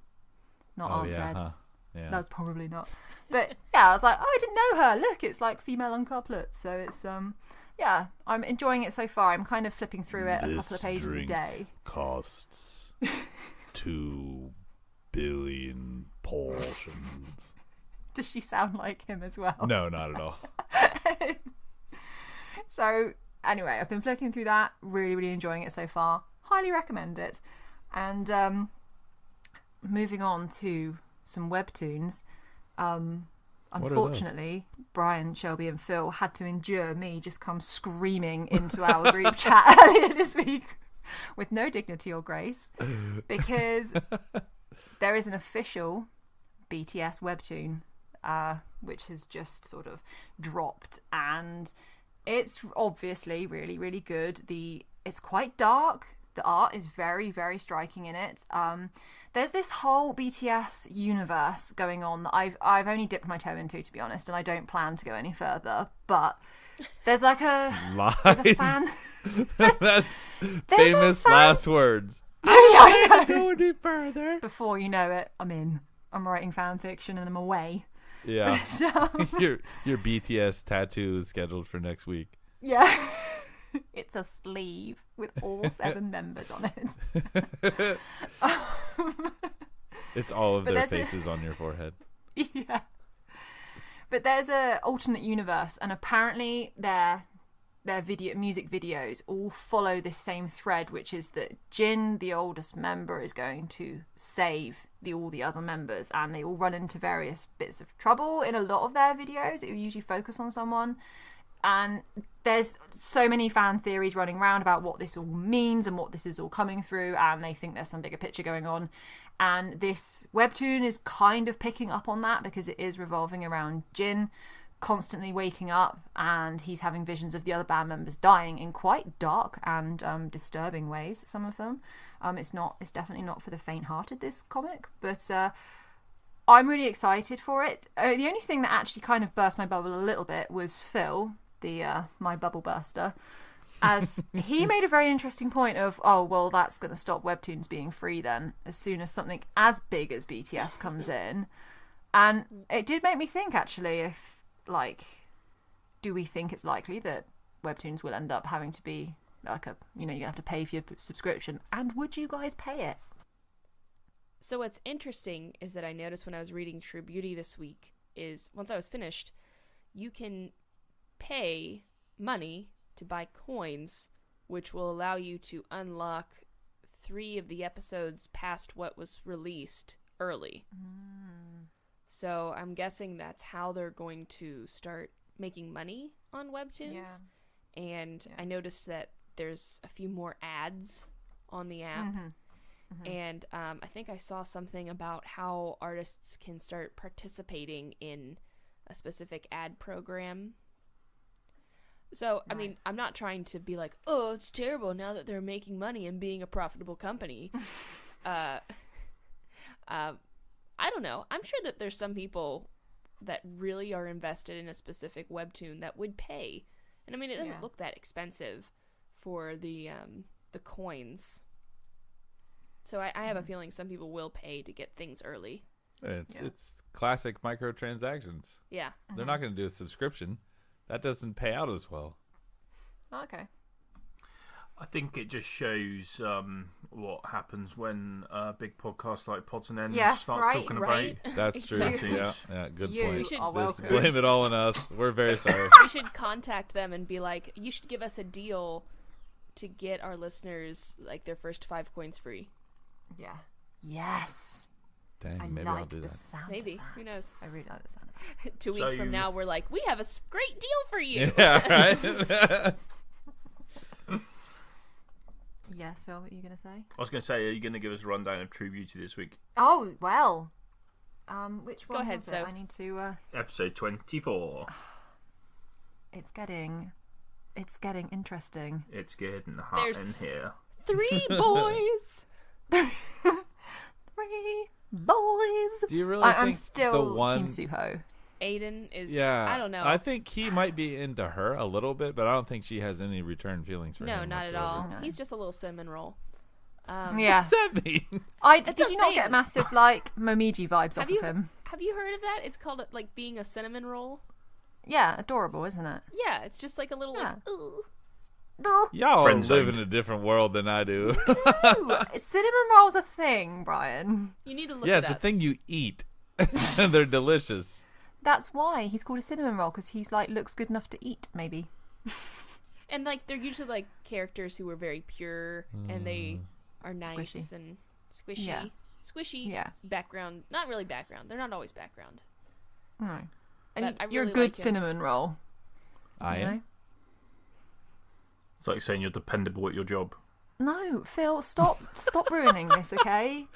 Not Oh Aunt yeah, Zed. huh? Yeah. That's probably not. But yeah, I was like, oh, I didn't know her. Look, it's like female uncouplet. So it's yeah, I'm enjoying it so far. I'm kind of flipping through it a couple of pages a day. Costs 2 billion portions. Does she sound like him as well? No, not at all. So anyway, I've been flicking through that. Really, really enjoying it so far. Highly recommend it. And moving on to some webtoons. Unfortunately, Brian, Shelby, and Phil had to endure me just come screaming into our group chat earlier this week with no dignity or grace, because there is an official BTS webtoon which has just sort of dropped, and it's obviously really, really good. It's quite dark. The art is very, very striking in it. There's this whole BTS universe going on that I've only dipped my toe into, to be honest, and I don't plan to go any further. But there's like Lies. there's a fan. That's There's famous a fan- last words. Yeah, I know. Go any further. Before you know it, I'm in. I'm writing fan fiction and I'm away. Yeah. So, Your BTS tattoo is scheduled for next week. yeah. It's a sleeve with all 7 members on it. It's all of But their there's faces on your forehead. Yeah. But there's a alternate universe, and apparently their music videos all follow this same thread, which is that Jin, the oldest member, is going to save all the other members, and they all run into various bits of trouble in a lot of their videos. It will usually focus on someone. And there's so many fan theories running around about what this all means and what this is all coming through, and they think there's some bigger picture going on. And this webtoon is kind of picking up on that, because it is revolving around Jin constantly waking up, and he's having visions of the other band members dying in quite dark and disturbing ways, some of them. It's definitely not for the faint-hearted, this comic, but I'm really excited for it. The only thing that actually kind of burst my bubble a little bit was Phil, my bubble burster, as he made a very interesting point of, oh, well, that's going to stop webtoons being free then, as soon as something as big as BTS comes in. And it did make me think, actually, if, like, do we think it's likely that webtoons will end up having to be, like, you're going to have to pay for your subscription, and would you guys pay it? So what's interesting is that I noticed when I was reading True Beauty this week is, once I was finished, you can pay money to buy coins, which will allow you to unlock 3 of the episodes past what was released early. So I'm guessing that's how they're going to start making money on Webtoons. And I noticed that there's a few more ads on the app. And I think I saw something about how artists can start participating in a specific ad program. So, I mean, I'm not trying to be like, oh, it's terrible now that they're making money and being a profitable company. I don't know. I'm sure that there's some people that really are invested in a specific webtoon that would pay. And I mean, it doesn't look that expensive for the coins. So I have a feeling some people will pay to get things early. It's classic microtransactions. Yeah. They're not going to do a subscription. That doesn't pay out as well. Okay. I think it just shows what happens when a big podcast like Pods and Ends starts talking right. about. That's true. Exactly. Yeah, good You point. We should- are welcome. Blame it all on us. We're very sorry. We should contact them and be like, you should give us a deal to get our listeners like their first 5 coins free. Yeah. Yes. Dang, I maybe like I'll do the that. sound. Maybe. Of that. Who knows? I really like the sound of that. 2 weeks from now, we're like, we have a great deal for you. Yeah, right? Yes, Phil, what are you going to say? I was going to say, are you going to give us a rundown of True Beauty this week? Oh, well. Which one ahead, was it? Soph. I need to... Episode 24. It's getting interesting. It's getting hot There's- in here. 3 boys. 3 boys. Do you really I'm think still the one... Team Suho. Aiden is, Yeah, I don't know. I think he might be into her a little bit, but I don't think she has any return feelings for him. No, not at all. No. He's just a little cinnamon roll. Yeah. What's that mean? Did a you not thing. get massive, like, Momiji vibes off you of him? Have you heard of that? It's called like being a cinnamon roll. Yeah, adorable, isn't it? Yeah, it's just like a little Yeah. like, ooh. Y'all Friend live zoned. in a different world than I do. Cinnamon rolls a thing, Brian. You need to look Yeah, it it's a up. thing you eat. They're delicious. That's why he's called a cinnamon roll, because he's like looks good enough to eat, maybe. And like they're usually like characters who are very pure and they are nice Squishy. and squishy. Yeah. Squishy Yeah. background. Not really background. They're not always background. No. But And I you're a really good like him. cinnamon roll. I you am. know? It's like saying you're dependable at your job. No, Phil, stop ruining this, okay?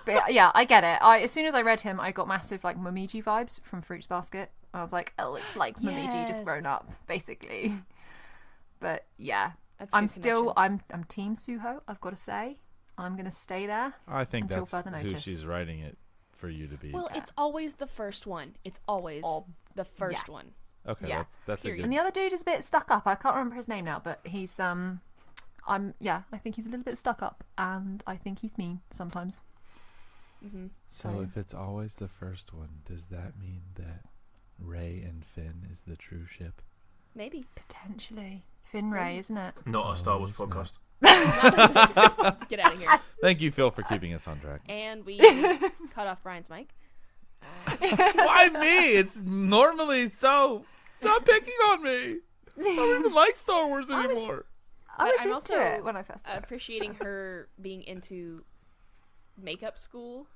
But yeah, I get it. As soon as I read him, I got massive like Momiji vibes from Fruits Basket. I was like, oh, it's like Momiji just grown Yes. up, basically. But yeah, That's a I'm good still connection. I'm Team Suho. I've got to say, I'm gonna stay there. I think Until that's further who notice. she's writing it for you to be. Well, it's always the first one. It's always the first yeah. one. Okay, yeah. that's a Period. good. And the other dude is a bit stuck up. I can't remember his name now, but he's I think he's a little bit stuck up, and I think he's mean sometimes. So if it's always the first one, does that mean that Ray and Finn is the true ship? Maybe. Potentially Finray, isn't it? Not a Star Wars it's not. podcast. Get out of here. Thank you, Phil, for keeping us on track. And we cut off Brian's mic. Why me? It's normally so. Stop picking on me. I don't even like Star Wars anymore. I was I'm into also it when I first started. appreciating her being into makeup school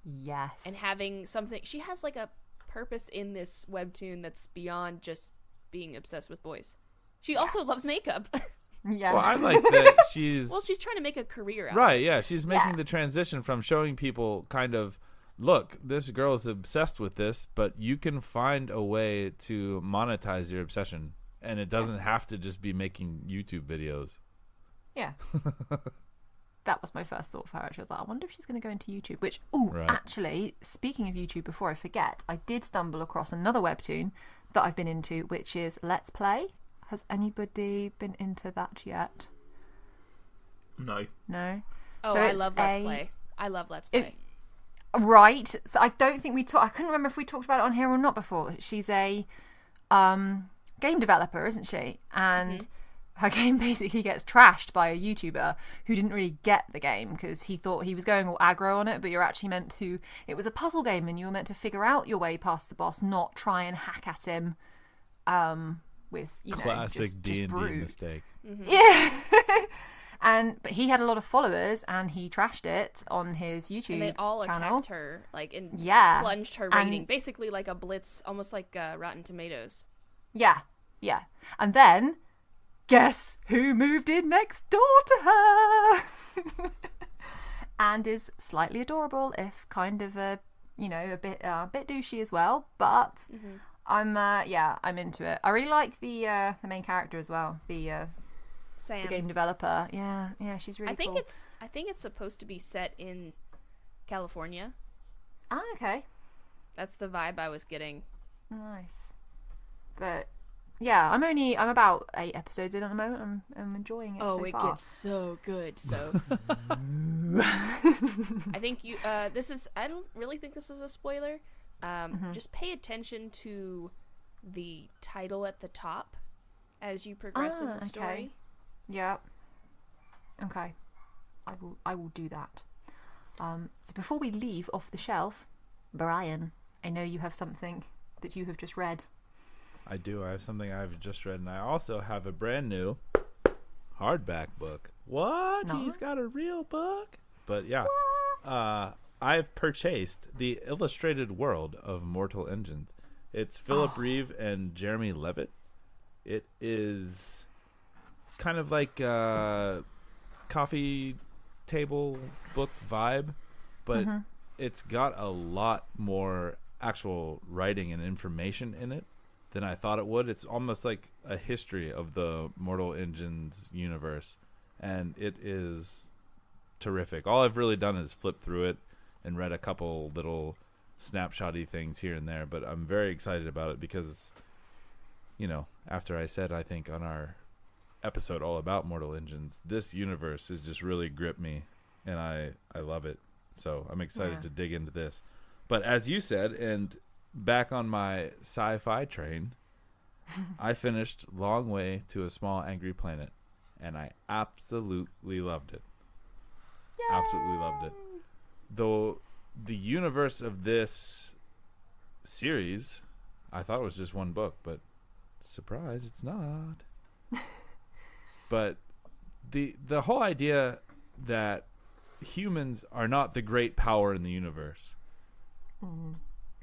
Yes. and having something. She has like a purpose in this webtoon that's beyond just being obsessed with boys. She also loves makeup. Yeah. Well, I like that she's. Well, she's trying to make a career out of Right, it. yeah. She's making Yeah. the transition from showing people kind of, look, this girl is obsessed with this, but you can find a way to monetize your obsession. And it doesn't have to just be making YouTube videos. Yeah. That was my first thought for her. She was like, I wonder if she's going to go into YouTube. Which, oh, Right. actually, speaking of YouTube, before I forget, I did stumble across another webtoon that I've been into, which is Let's Play. Has anybody been into that yet? No. No? Oh, So I it's love Let's a- Play. I love Let's Play. Right. So I don't think we talked. I couldn't remember if we talked about it on here or not before. She's a game developer, isn't she? And her game basically gets trashed by a YouTuber who didn't really get the game because he thought he was going all aggro on it, but you're actually meant to. It was a puzzle game, and you were meant to figure out your way past the boss, not try and hack at him. with Classic just D&D brute. mistake. Yeah. But he had a lot of followers, and he trashed it on his YouTube And they all channel. attacked her, like, and Yeah. plunged her And- rating. Basically like a blitz, almost like Rotten Tomatoes. Yeah, yeah. And then, guess who moved in next door to her? And is slightly adorable, if kind of a bit douchey as well. But I'm into it. I really like the main character as well, the Sam. game developer. Yeah, she's really I think cool. it's supposed to be set in California. Ah, okay. That's the vibe I was getting. Nice. But yeah, I'm about 8 episodes in at the moment. I'm enjoying it so far. so good. So I think I don't really think this is a spoiler. Just pay attention to the title at the top as you progress in the story. Okay. Yeah. Okay. I will do that. So before we leave off the shelf, Brian, I know you have something that you have just read. I do. I have something I've just read, and I also have a brand new hardback book. What? No. He's got a real book? But yeah. I've purchased The Illustrated World of Mortal Engines. It's Philip Reeve and Jeremy Levitt. It is kind of like a coffee table book vibe, but it's got a lot more actual writing and information in it than I thought it would. It's almost like a history of the Mortal Engines universe, and it is terrific. All I've really done is flip through it and read a couple little snapshotty things here and there, but I'm very excited about it because, after I said, I think on our episode all about Mortal Engines, this universe has just really gripped me, and I love it. So I'm excited to dig into this. But as you said, and back on my sci-fi train, I finished Long Way to a Small Angry Planet, and I absolutely loved it. Yay! Absolutely loved it. Though the universe of this series, I thought it was just one book, but surprise, it's not. But the whole idea that humans are not the great power in the universe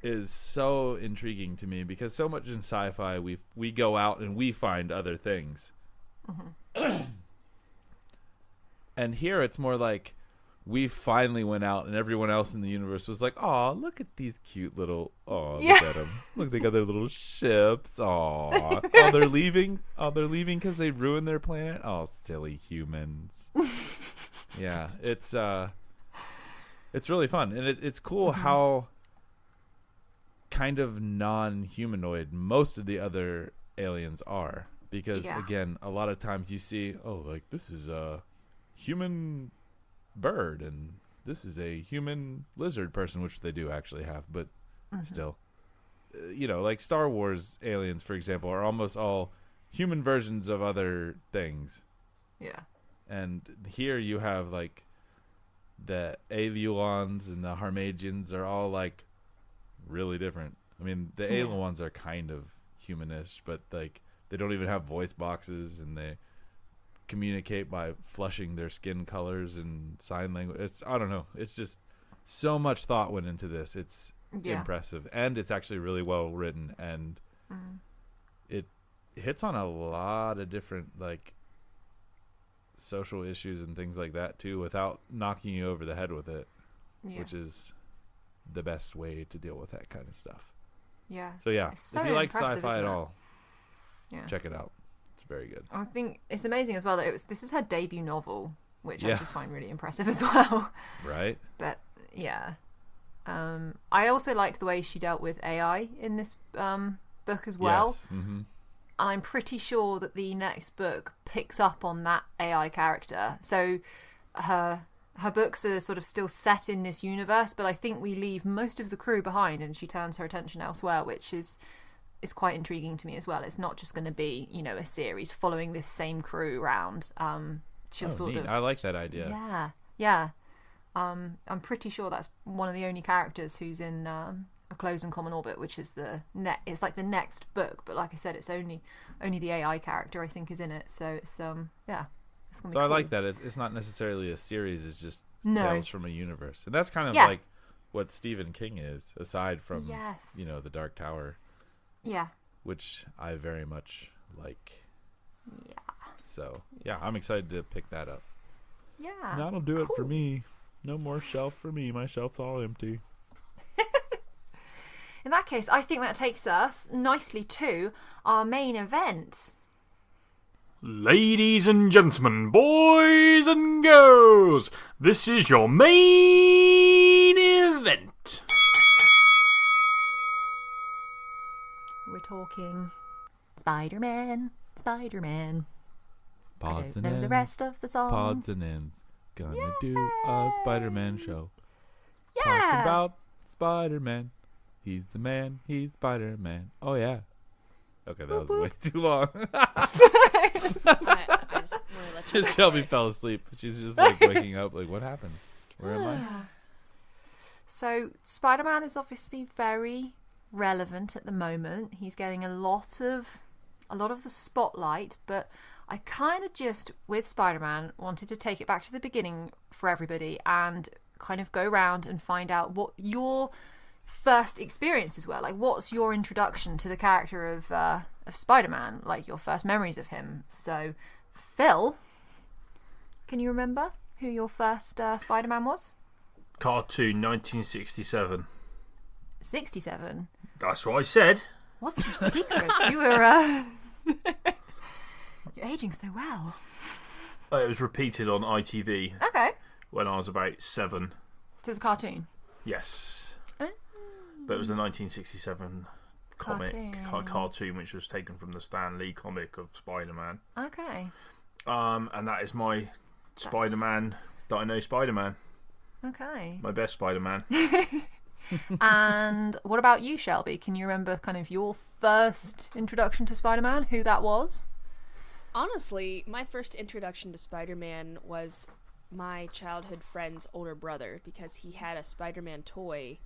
is so intriguing to me, because so much in sci-fi we go out and we find other things. And here it's more like we finally went out and everyone else in the universe was like, "Oh, look at these cute little, look at them. Look, they got their little ships. Oh, they're leaving. Oh, they're leaving because they ruined their planet. Oh, silly humans." Yeah, it's really fun, and it's cool how kind of non-humanoid most of the other aliens are, because again, a lot of times you see, like, this is a human bird and this is a human lizard person, which they do actually have, but still, like Star Wars aliens, for example, are almost all human versions of other things. Yeah. And here you have like the Aeolans and the Harmagians are all like really different. I mean, the Aeolans are kind of humanish, but like they don't even have voice boxes, and they communicate by flushing their skin colors and sign language. I don't know. It's just so much thought went into this. It's impressive, and it's actually really well written, and it hits on a lot of different like social issues and things like that too, without knocking you over the head with it, which is the best way to deal with that kind of stuff. Yeah. So yeah, It's so if you like impressive, sci-fi at isn't it? all, Yeah. check it out. It's very good. I think it's amazing as well that this is her debut novel, which I Yeah. just find really impressive as well. Right? But yeah, I also liked the way she dealt with AI in this book as well. Yes. Mm-hmm. And I'm pretty sure that the next book picks up on that AI character. So her books are sort of still set in this universe, but I think we leave most of the crew behind and she turns her attention elsewhere, which is quite intriguing to me as well. It's not just going to be, a series following this same crew around. She'll sort neat. of... I like that idea. Yeah. I'm pretty sure that's one of the only characters who's in a Closed and Common Orbit, which is it's like the next book, but like I said, it's only the AI character I think is in it. So it's it's gonna be So I cool. like that. It's not necessarily a series. It's just No. tales from a universe, and that's kind of Yeah. like what Stephen King is, aside from Yes. The Dark Tower, Yeah. which I very much like. Yeah. So yeah, I'm excited to pick that up. Yeah. That'll do it for Cool. me. No more shelf for me. My shelf's all empty. In that case, I think that takes us nicely to our main event. Ladies and gentlemen, boys and girls, this is your main event. We're talking Spider-Man. I Pods don't and know ends. the rest of the song. Pods and ends. Gonna do a Spider-Man show. Talking Yeah. about Spider-Man. He's the man. He's Spider-Man. Oh yeah. Okay, that was way too long. I just want to let you know. Shelby fell asleep. She's just like waking up. Like, what happened? Where am I? So Spider-Man is obviously very relevant at the moment. He's getting a lot of the spotlight, but I kind of just, with Spider-Man, wanted to take it back to the beginning for everybody and kind of go around and find out what your first experiences were. Like, what's your introduction to the character of Spider-Man? Like, your first memories of him. So, Phil, can you remember who your first Spider-Man was? Cartoon 1967. 67. That's what I said. What's your secret? You were you're aging so well. It was repeated on ITV Okay. when I was about 7. So it's a cartoon. Yes. Oh. But it was the 1967 comic Cartoon. cartoon, which was taken from the Stan Lee comic of Spider-Man. Okay. And that is my Spider-Man that I know Spider-Man. Okay. My best Spider-Man. And what about you, Shelby? Can you remember kind of your first introduction to Spider-Man? Who that was? Honestly, my first introduction to Spider-Man was my childhood friend's older brother, because he had a Spider-Man toy,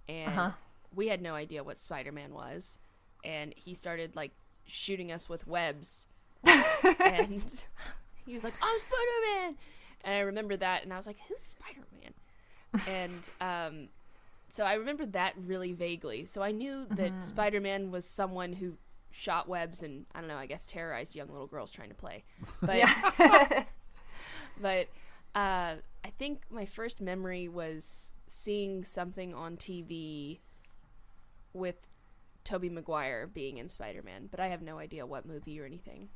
and we had no idea what Spider-Man was, and he started like shooting us with webs, and he was like, "I'm Spider-Man," and I remember that, and I was like, "Who's Spider-Man?" And so I remember that really vaguely. So I knew that Spider-Man was someone who shot webs and, I don't know, I guess terrorized young little girls trying to play. But but I think my first memory was seeing something on TV with Tobey Maguire being in Spider-Man, but I have no idea what movie or anything.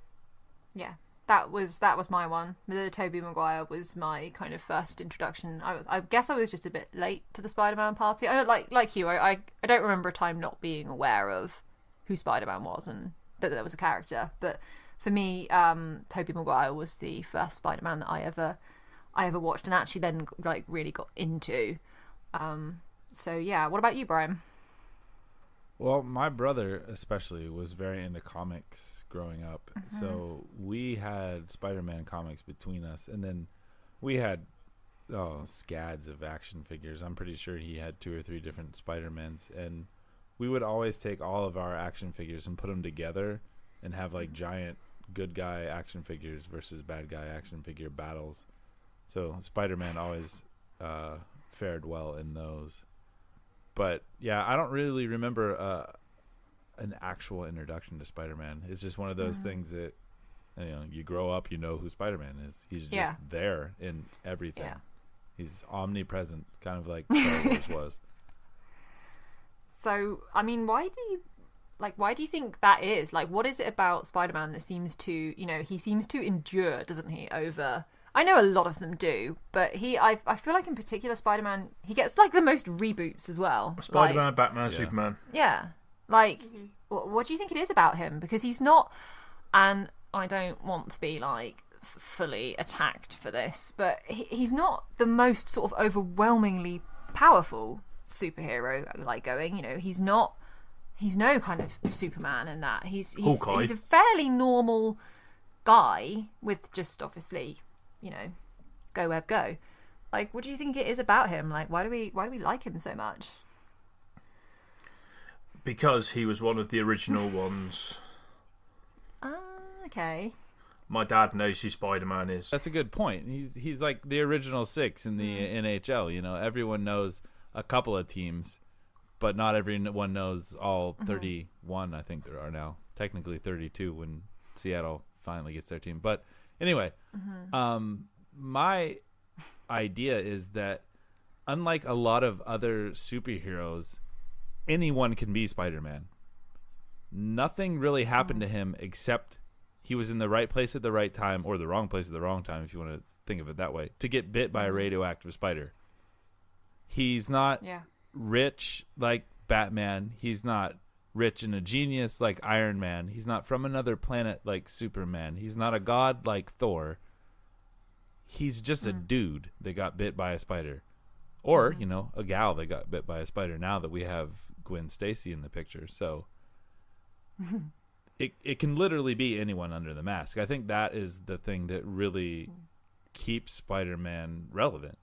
Yeah. That was my one. The Tobey Maguire was my kind of first introduction. I guess I was just a bit late to the Spider-Man party. I like you. I don't remember a time not being aware of who Spider-Man was and that there was a character. But for me, Tobey Maguire was the first Spider-Man that I ever watched and actually then like really got into. So yeah, what about you, Brian? Well, my brother especially was very into comics growing up. So we had Spider-Man comics between us. And then we had scads of action figures. I'm pretty sure he had 2 or 3 different Spider-Mans. And we would always take all of our action figures and put them together and have like giant good guy action figures versus bad guy action figure battles. So Spider-Man always fared well in those. But yeah, I don't really remember an actual introduction to Spider-Man. It's just one of those things that you grow up, you know who Spider-Man is. He's just there in everything. Yeah. He's omnipresent, kind of like Star Wars was. So, I mean, why do you think that is? Like, what is it about Spider-Man that seems to, he seems to endure, doesn't he, over... I know a lot of them do, but I feel like in particular Spider-Man, he gets like the most reboots as well. Spider-Man, Like, Batman, Yeah. Superman. yeah. Like, what do you think it is about him? Because he's not, and I don't want to be like fully attacked for this, but he's not the most sort of overwhelmingly powerful superhero like going. He's no kind of Superman in that. He's Hawkeye. a fairly normal guy with just obviously, go web go. Like, what do you think it is about him? Like, why do we like him so much? Because he was one of the original ones. Okay. My dad knows who Spider-Man is. That's a good point. He's like the original 6 in the NHL. You know, everyone knows a couple of teams, but not everyone knows all 31. I think there are now technically 32 when Seattle finally gets their team. But anyway, my idea is that unlike a lot of other superheroes, anyone can be Spider-Man. Nothing really happened to him except he was in the right place at the right time, or the wrong place at the wrong time, if you want to think of it that way, to get bit by a radioactive spider. He's not rich like Batman. He's not rich and a genius like Iron Man. He's not from another planet like Superman. He's not a god like Thor. He's just a dude that got bit by a spider. Or, you know, a gal that got bit by a spider now that we have Gwen Stacy in the picture. So it can literally be anyone under the mask. I think that is the thing that really keeps Spider-Man relevant.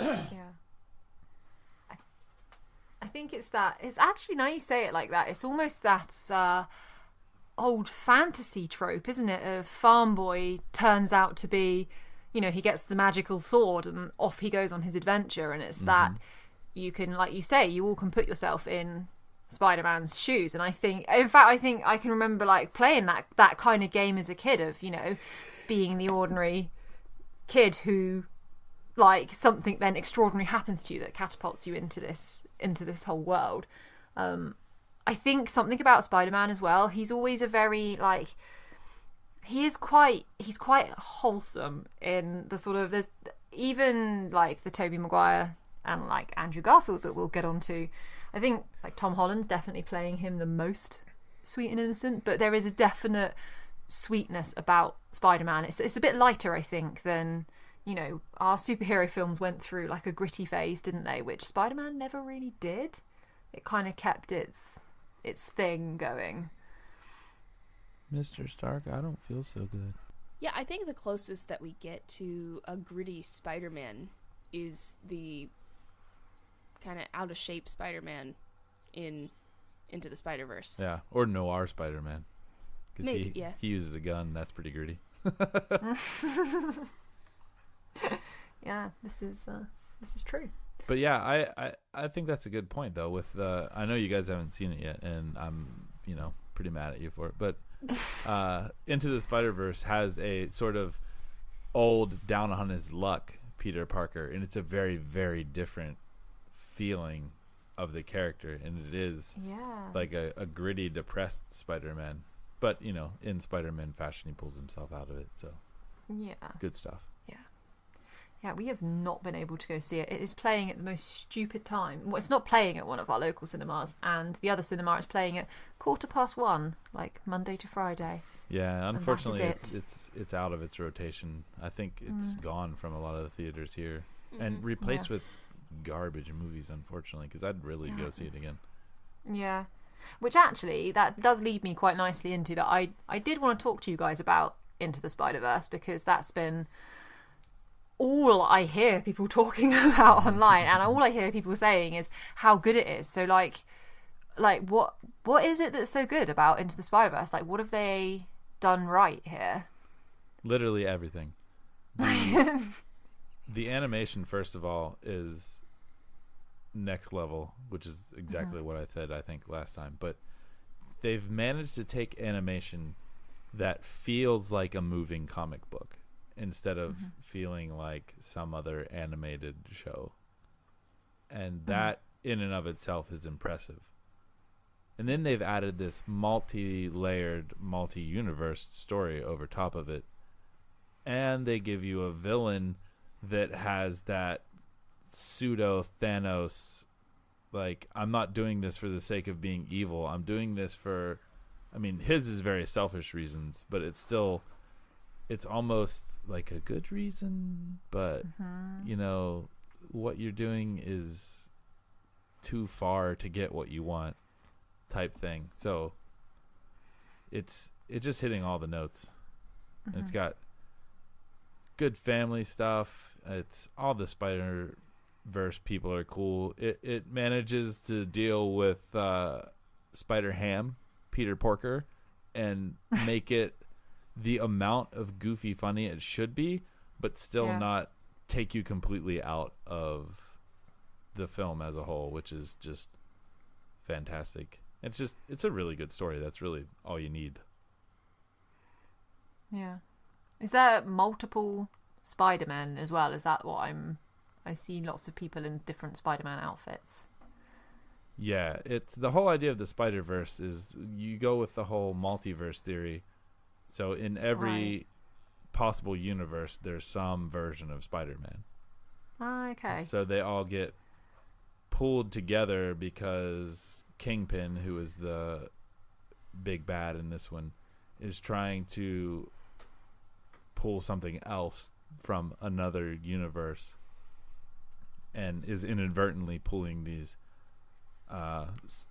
Yeah. I think it's actually, now you say it like that, it's almost that old fantasy trope, isn't it? Of farm boy turns out to be, you know, he gets the magical sword and off he goes on his adventure, and it's that you can, like you say, you all can put yourself in Spider-Man's shoes. And I think I can remember like playing that kind of game as a kid, of, you know, being the ordinary kid who, like, something then extraordinary happens to you that catapults you into this whole world. I think something about Spider-Man as well, he's always a very, like, he's quite wholesome in the sort of, there's even like the Tobey Maguire and like Andrew Garfield that we'll get onto. I think like Tom Holland's definitely playing him the most sweet and innocent, but there is a definite sweetness about Spider-Man. It's a bit lighter, I think, than, you know, our superhero films went through like a gritty phase, didn't they? Which Spider-Man never really did. It kind of kept its thing going. Mr. Stark, I don't feel so good. Yeah, I think the closest that we get to a gritty Spider-Man is the kind of out of shape Spider-Man in Into the Spider-Verse. Yeah, or Noir Spider-Man. Because Maybe, he uses a gun. That's pretty gritty. Yeah, this is true. But yeah, I think that's a good point though. With I know you guys haven't seen it yet, and I'm, you know, pretty mad at you for it. But Into the Spider-Verse has a sort of old, down on his luck Peter Parker, and it's a very, very different feeling of the character, and it is like a gritty, depressed Spider-Man. But, you know, in Spider-Man fashion, he pulls himself out of it. So Yeah. good stuff. Yeah, we have not been able to go see it. It is playing at the most stupid time. Well, it's not playing at one of our local cinemas, and the other cinema is playing at 1:15, like Monday to Friday. Yeah, unfortunately, And that is it's out of its rotation. I think it's gone from a lot of the theaters here, and replaced with garbage movies, unfortunately, because I'd really go see it again. Yeah. Which actually, that does lead me quite nicely into that. I did want to talk to you guys about Into the Spider-Verse, because that's been all I hear people talking about online, and all I hear people saying is how good it is. So like what is it that's so good about Into the Spider-Verse? Like, what have they done right here? Literally everything. The animation, first of all, is next level, which is exactly what I said, I think, last time. But they've managed to take animation that feels like a moving comic book instead of feeling like some other animated show. And that in and of itself is impressive. And then they've added this multi-layered, multi-universe story over top of it. And they give you a villain that has that pseudo Thanos, like, I'm not doing this for the sake of being evil. I'm doing this for, I mean, his is very selfish reasons, but it's still, it's almost like a good reason, but you know, what you're doing is too far to get what you want type thing. So it's just hitting all the notes. And it's got good family stuff. It's all the verse people are cool. It manages to deal with Spider-Ham, Peter Porker, and make it the amount of goofy funny it should be, but still not take you completely out of the film as a whole, which is just fantastic. It's a really good story. That's really all you need. Yeah. Is there multiple Spider-Men as well? Is that what I see lots of people in different Spider-Man outfits. Yeah, it's the whole idea of the Spider-Verse is you go with the whole multiverse theory. So in every possible universe, there's some version of Spider-Man. Okay. So they all get pulled together because Kingpin, who is the big bad in this one, is trying to pull something else from another universe and is inadvertently pulling these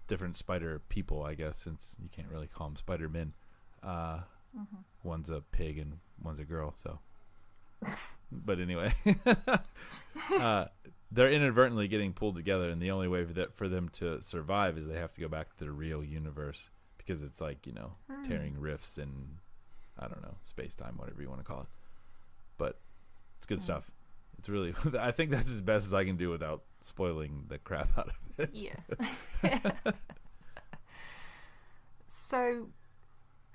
different spider people, I guess, since you can't really call them Spider-Men. One's a pig and one's a girl, so. But anyway, they're inadvertently getting pulled together, and the only way for them to survive is they have to go back to the real universe, because it's like, tearing rifts and, I don't know, space-time, whatever you want to call it. But it's good stuff. It's really, I think that's as best as I can do without spoiling the crap out of it. Yeah. So,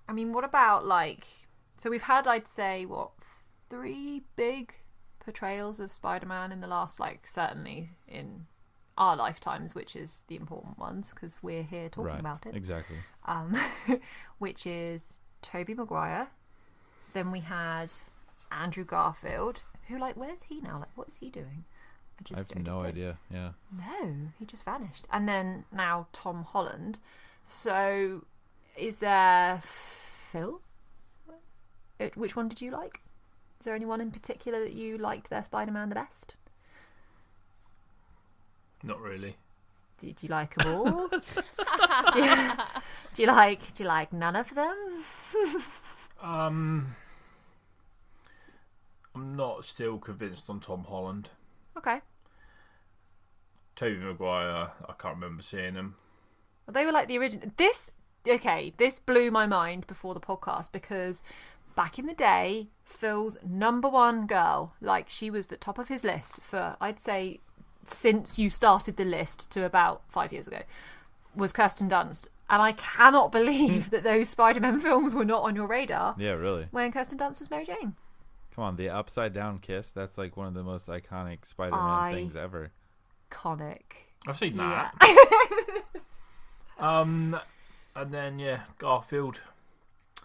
I mean, what about, so we've had, I'd say, 3 big portrayals of Spider-Man in the last, certainly in our lifetimes, which is the important ones, because we're here talking about it. Exactly. Which is Tobey Maguire. Then we had Andrew Garfield, who, where's he now? What is he doing? I have no idea. Yeah. No, he just vanished. And then now Tom Holland. So, is there Phil? Which one did you like? Is there anyone in particular that you liked their Spider-Man the best? Not really. Did you like them all? do you like none of them? I'm not still convinced on Tom Holland. Okay. Tobey Maguire, I can't remember seeing him. Well, they were the original. This blew my mind before the podcast, because back in the day, Phil's number one girl, she was the top of his list for, I'd say, since you started the list to about 5 years ago, was Kirsten Dunst. And I cannot believe that those Spider-Man films were not on your radar. Yeah, really. When Kirsten Dunst was Mary Jane. Come on, the upside down kiss, that's one of the most iconic Spider-Man things ever. Iconic. I've seen that. Yeah. And then Garfield. I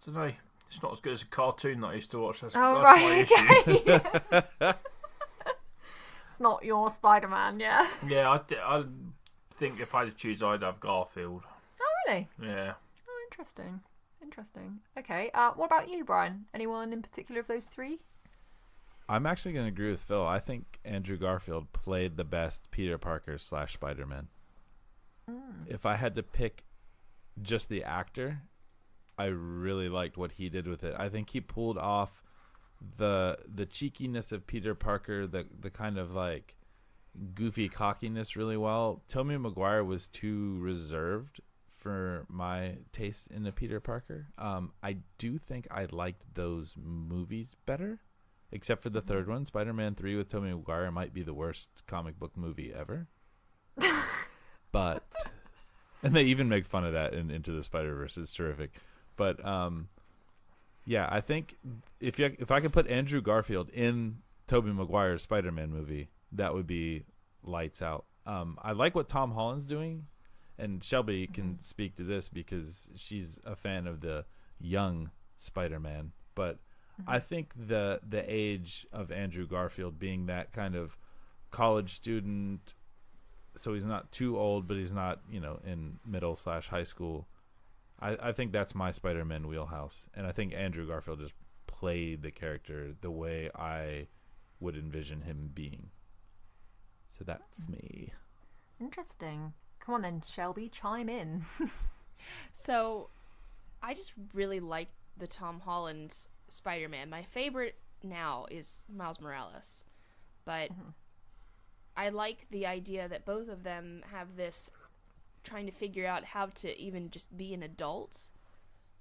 don't know. It's not as good as a cartoon that I used to watch. That's my issue. It's not your Spider-Man, yeah. Yeah, I think if I had to choose, I'd have Garfield. Oh, really? Yeah. Oh, interesting. Okay. What about you, Brian? Anyone in particular of those 3? I'm actually going to agree with Phil. I think Andrew Garfield played the best Peter Parker / Spider-Man. If I had to pick just the actor, I really liked what he did with it. I think he pulled off the cheekiness of Peter Parker, the kind of goofy cockiness really well. Tobey Maguire was too reserved for my taste in a Peter Parker. I do think I liked those movies better, except for the third one. Spider-Man 3 with Tobey Maguire might be the worst comic book movie ever. But, and they even make fun of that in Into the Spider-Verse. It's terrific. But, yeah, I think if I could put Andrew Garfield in Tobey Maguire's Spider-Man movie, that would be lights out. I like what Tom Holland's doing, and Shelby can speak to this because she's a fan of the young Spider-Man. But I think the age of Andrew Garfield being that kind of college student, so he's not too old, but he's not, in middle / high school. I think that's my Spider-Man wheelhouse. And I think Andrew Garfield just played the character the way I would envision him being. So that's me. Interesting. Come on then, Shelby, chime in. So, I just really like the Tom Holland Spider-Man. My favorite now is Miles Morales. But I like the idea that both of them have this trying to figure out how to even just be an adult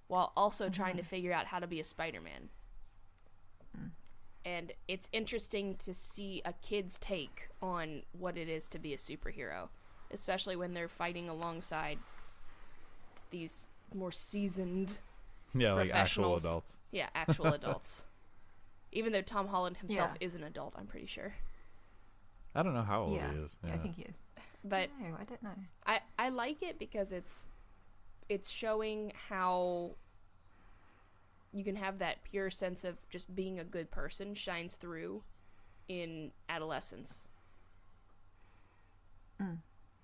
while also trying to figure out how to be a Spider-Man. And it's interesting to see a kid's take on what it is to be a superhero, especially when they're fighting alongside these more seasoned like actual professionals. adults. Yeah, actual adults. Even though Tom Holland himself Yeah. is an adult, I'm pretty sure. I don't know how old Yeah. he is. I think he is. But No, I don't know. I like it because it's showing how you can have that pure sense of just being a good person shines through in adolescence.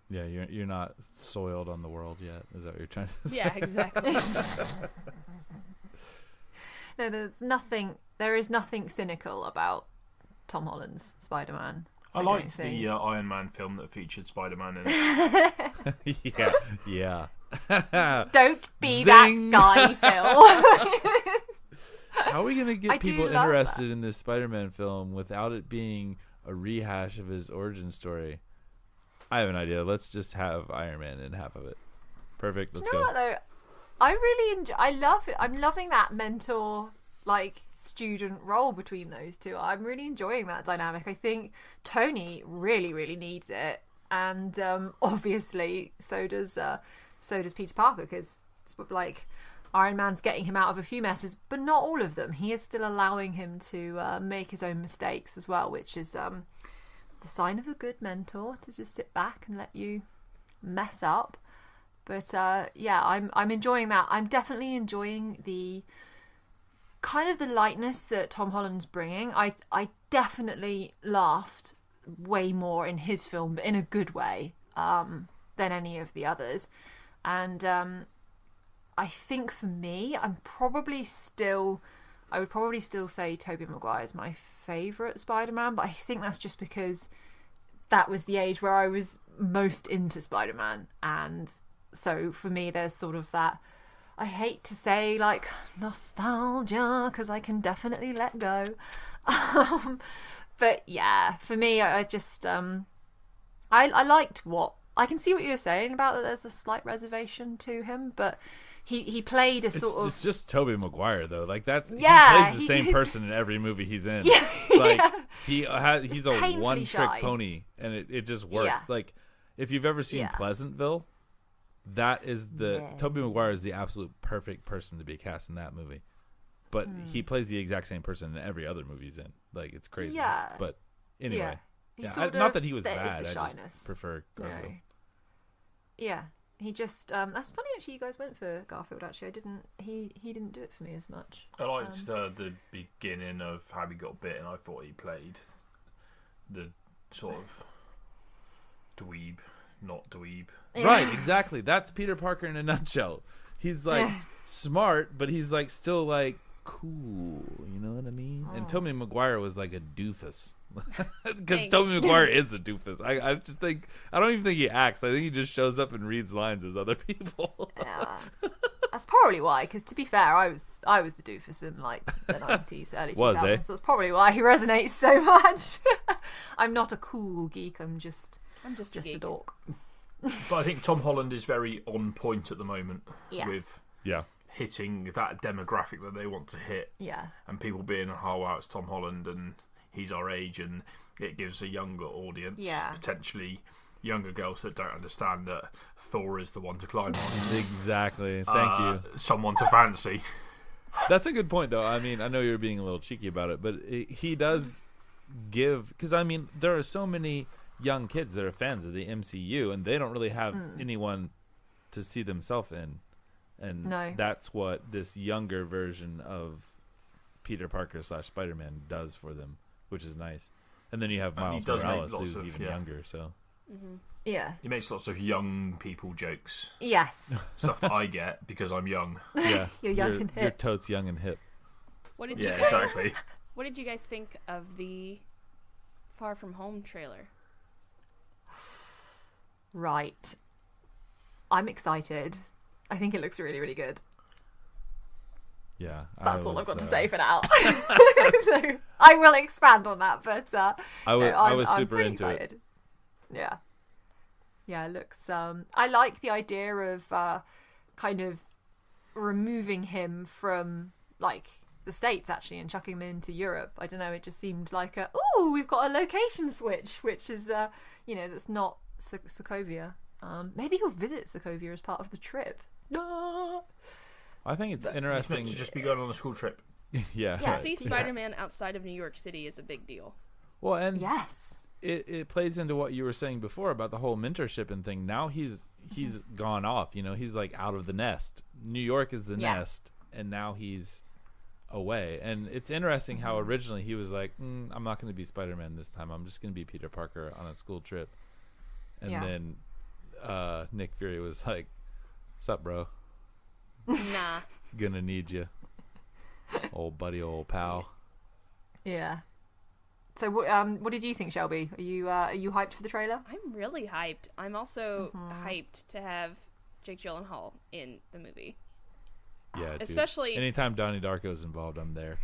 Yeah, you're not soiled on the world yet. Is that what you're trying to say? Yeah, exactly. No, there is nothing cynical about Tom Holland's Spider-Man. I don't liked think. the Iron Man film that featured Spider-Man in it. yeah. Don't be Zing. that guy, Phil. How are we gonna I get do people love interested in this Spider-Man film without it being a rehash of his origin story? I have an idea. Let's just have Iron Man in half of it. Perfect. Do Let's you know go. what though? I really enjoy. I love it. I'm loving that mentor student role between those two. I'm really enjoying that dynamic. I think Tony really, really needs it, and obviously so does Peter Parker, because Iron Man's getting him out of a few messes, but not all of them. He is still allowing him to make his own mistakes as well, which is the sign of a good mentor, to just sit back and let you mess up. But yeah, I'm enjoying that. I'm definitely enjoying the kind of the lightness that Tom Holland's bringing. I definitely laughed way more in his film, but in a good way, than any of the others. And I think for me, I would probably still say Tobey Maguire is my favourite Spider-Man, but I think that's just because that was the age where I was most into Spider-Man, and so for me there's sort of that, I hate to say nostalgia, because I can definitely let go. But yeah, for me, I just I liked what I can see what you're saying about that. There's a slight reservation to him, but he played a sort of. It's just Tobey Maguire though. He plays the same person in every movie he's in. Yeah, He's a painfully one-trick shy. pony, and it just works. Yeah. If you've ever seen Yeah. Pleasantville, that is Tobey Maguire is the absolute perfect person to be cast in that movie. But he plays the exact same person in every other movie he's in. It's crazy. Yeah. But anyway, He yeah, sort not of- that he was there is bad. the I just shyness. prefer Garfield. No. Yeah, he just that's funny actually. You guys went for Garfield. Actually, I didn't. He didn't do it for me as much. I liked the beginning of how he got bit, and I thought he played the sort of dweeb, not dweeb. Right, exactly. That's Peter Parker in a nutshell. He's smart, but he's still cool. You know what I mean? And Tobey Maguire was a doofus. Because Tobey Maguire is a doofus. I just think, I don't even think he acts. I think he just shows up and reads lines as other people. Yeah. That's probably why. Because to be fair, I was the doofus in the 90s, early 2000s. Was, eh? So that's probably why he resonates so much. I'm not a cool geek. I'm just a a geek. dork. But I think Tom Holland is very on point at the moment Yes. with Yeah. hitting that demographic that they want to hit, Yeah. and people being, oh wow, it's Tom Holland and he's our age, and it gives a younger audience, Yeah. potentially younger girls that don't understand that Thor is the one to climb on. Exactly. Thank you. Someone to fancy. That's a good point, though. I mean, I know you're being a little cheeky about it, but he does give, because there are so many young kids that are fans of the MCU, and they don't really have anyone to see themselves in, and No. that's what this younger version of Peter Parker / Spider-Man does for them, which is nice. And then you have And he Miles does make Morales, lots who's of- even yeah. younger. So Yeah. He makes lots of young people jokes, Yes. stuff that I get because I'm young. yeah, You're young and You're hip. totes young and hip. What did Yeah, you guys, exactly. What did you guys think of the Far From Home trailer? Right. I'm excited. I think it looks really, really good. Yeah, That's all I've got to say for now. So, I will expand on that, but I was I'm super pretty into it. excited. Yeah. Yeah, it looks I like the idea of kind of removing him from like the States actually and chucking him into Europe. I don't know, it just seemed like we've got a location switch, which is that's not Sokovia. Maybe he'll visit Sokovia as part of the trip. I think it's He's interesting. meant to just be going on a school trip. Yeah. To see Spider-Man outside of New York City is a big deal. Well, and Yes. it plays into what you were saying before about the whole mentorship and thing. Now he's gone off. He's like out of the nest. New York is the nest, and now he's away. And it's interesting how originally he was like, I'm not going to be Spider-Man this time. I'm just going to be Peter Parker on a school trip. And then Nick Fury was like, "Sup, bro? Nah. Gonna need you, old buddy, old pal." Yeah. So what did you think, Shelby? Are you hyped for the trailer? I'm really hyped. I'm also hyped to have Jake Gyllenhaal in the movie. Yeah, dude. Especially anytime Donnie Darko is involved, I'm there.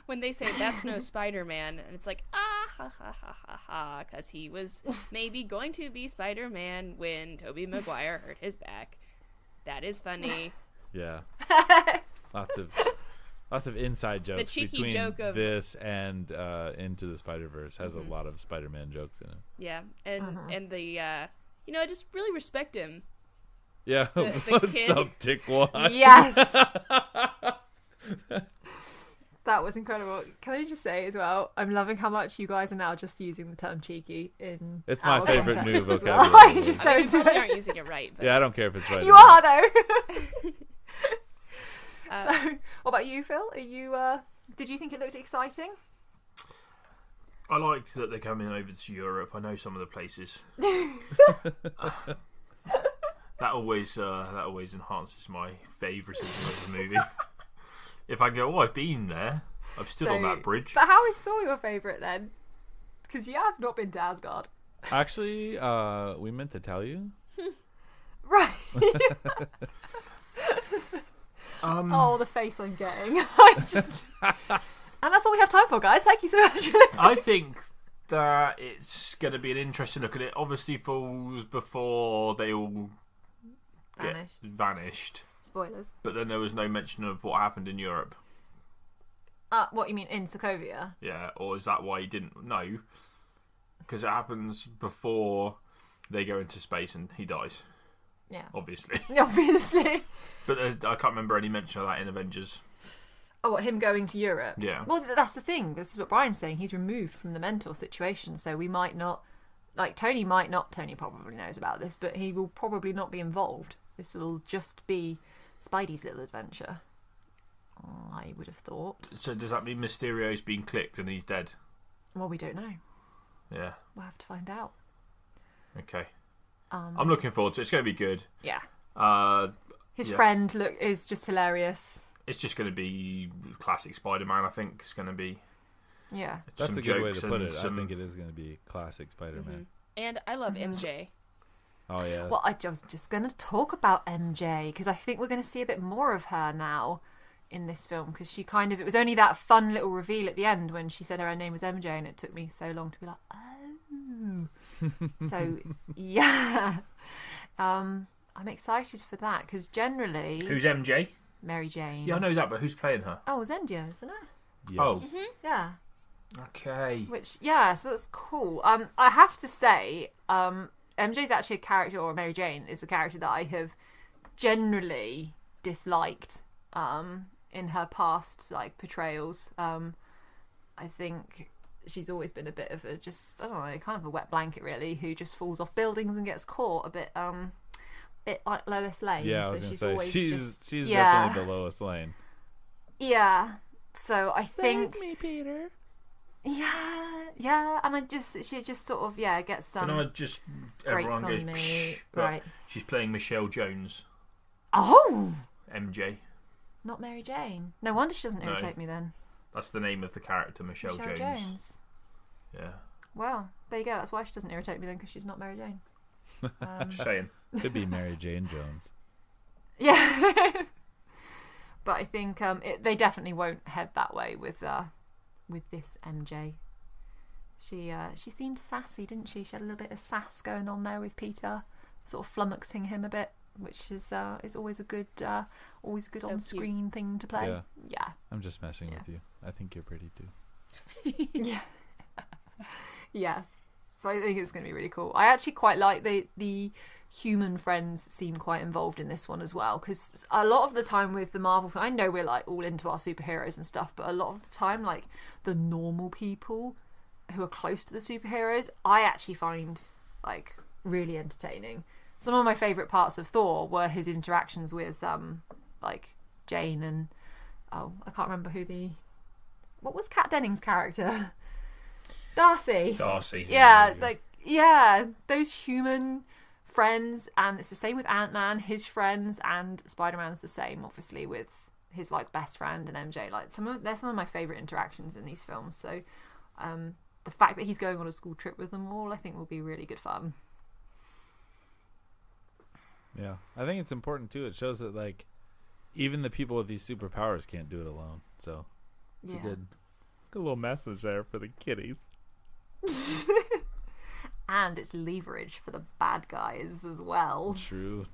when they say that's no Spider-Man, and it's like, ha ha ha ha, because he was maybe going to be Spider-Man when Tobey Maguire hurt his back. That is funny. Yeah, lots of inside jokes cheeky between joke of- this and Into the Spider-Verse has a lot of Spider-Man jokes in it. Yeah, and the I just really respect him. Yeah, The what's kid. up, Dickwad? Yes. That was incredible. Can I just say as well, I'm loving how much you guys are now just using the term cheeky in It's my our favorite context new as well. vocabulary. I'm just I so mean, we into probably it. aren't using it right. But, Yeah, I don't care if it's right. You or are not. though. So, what about you, Phil? Are you? Did you think it looked exciting? I like that they're coming over to Europe. I know some of the places. That always enhances my favouritism of the movie. If I go, I've been there. I've stood on that bridge. But how is Thor your favourite then? Because you have not been to Asgard, Actually, we meant to tell you. right? Oh, the face I'm getting. I just... And that's all we have time for, guys. Thank you so much for listening. I think that it's going to be an interesting look at it. Obviously, falls before they all get vanished. Spoilers. But then there was no mention of what happened in Europe. What you mean in Sokovia? Yeah, or is that why you didn't know? Because it happens before they go into space and he dies. Yeah. Obviously. Obviously. But I can't remember any mention of that in Avengers. Oh, what, him going to Europe? Yeah. Well, that's the thing. This is what Brian's saying. He's removed from the mental situation, so we might not... Like, Tony probably knows about this, but he will probably not be involved. This will just be Spidey's little adventure. I would have thought. So does that mean Mysterio's been clicked and he's dead? Well, we don't know. Yeah. We'll have to find out. Okay. I'm looking forward to it. It's going to be good. Yeah. His Yeah. friend is just hilarious. It's just going to be classic Spider-Man, I think. It's going to be Yeah. That's some a good way jokes to put and it. some- I think it is going to be classic Spider-Man. And I love MJ. Oh yeah. Well, I was just going to talk about MJ because I think we're going to see a bit more of her now in this film because she it was only that fun little reveal at the end when she said her name was MJ and it took me so long to be like, oh. So, yeah. I'm excited for that because generally... Who's MJ? Mary Jane. Yeah, I know that, but who's playing her? Oh, Zendaya, isn't it? Yes. Oh, Yeah. okay. Which, yeah, so that's cool. I have to say, MJ's actually a character, or Mary Jane is a character that I have generally disliked in her past portrayals. I think she's always been a bit of I don't know, kind of a wet blanket really, who just falls off buildings and gets caught a bit like Lois Lane. Yeah, I So was going to she's say always she's yeah. definitely the lowest lane. Yeah. So I think me, Peter. yeah, and she just sort of gets some Can I just... breaks Everyone on goes, me. psh, but Right. she's playing Michelle Jones, Oh, MJ. not Mary Jane. No wonder she doesn't No. irritate me then. That's the name of the character, Michelle Jones. Yeah. Well, there you go. That's why she doesn't irritate me then, because she's not Mary Jane. Just saying. Could be Mary Jane Jones. Yeah. But I think they definitely won't head that way with this MJ. She seemed sassy, didn't she? She had a little bit of sass going on there with Peter, sort of flummoxing him a bit, which is always a good So on-screen thing to play. Yeah. I'm just messing with you. I think you're pretty too. Yeah. Yes. So I think it's going to be really cool. I actually quite like the human friends seem quite involved in this one as well, because a lot of the time with the Marvel, I know we're like all into our superheroes and stuff, but a lot of the time, like the normal people who are close to the superheroes, I actually find like really entertaining. Some of my favourite parts of Thor were his interactions with like Jane and I can't remember what was Kat Dennings' character? Darcy. Yeah, those human friends, and it's the same with Ant-Man, his friends, and Spider-Man's the same, obviously, with his like best friend and MJ. Like they're some of my favourite interactions in these films. So the fact that he's going on a school trip with them all, I think, will be really good fun. Yeah, I think it's important too. It shows that like even the people with these superpowers can't do it alone. So it's a good little message there for the kiddies. And it's leverage for the bad guys as well. True.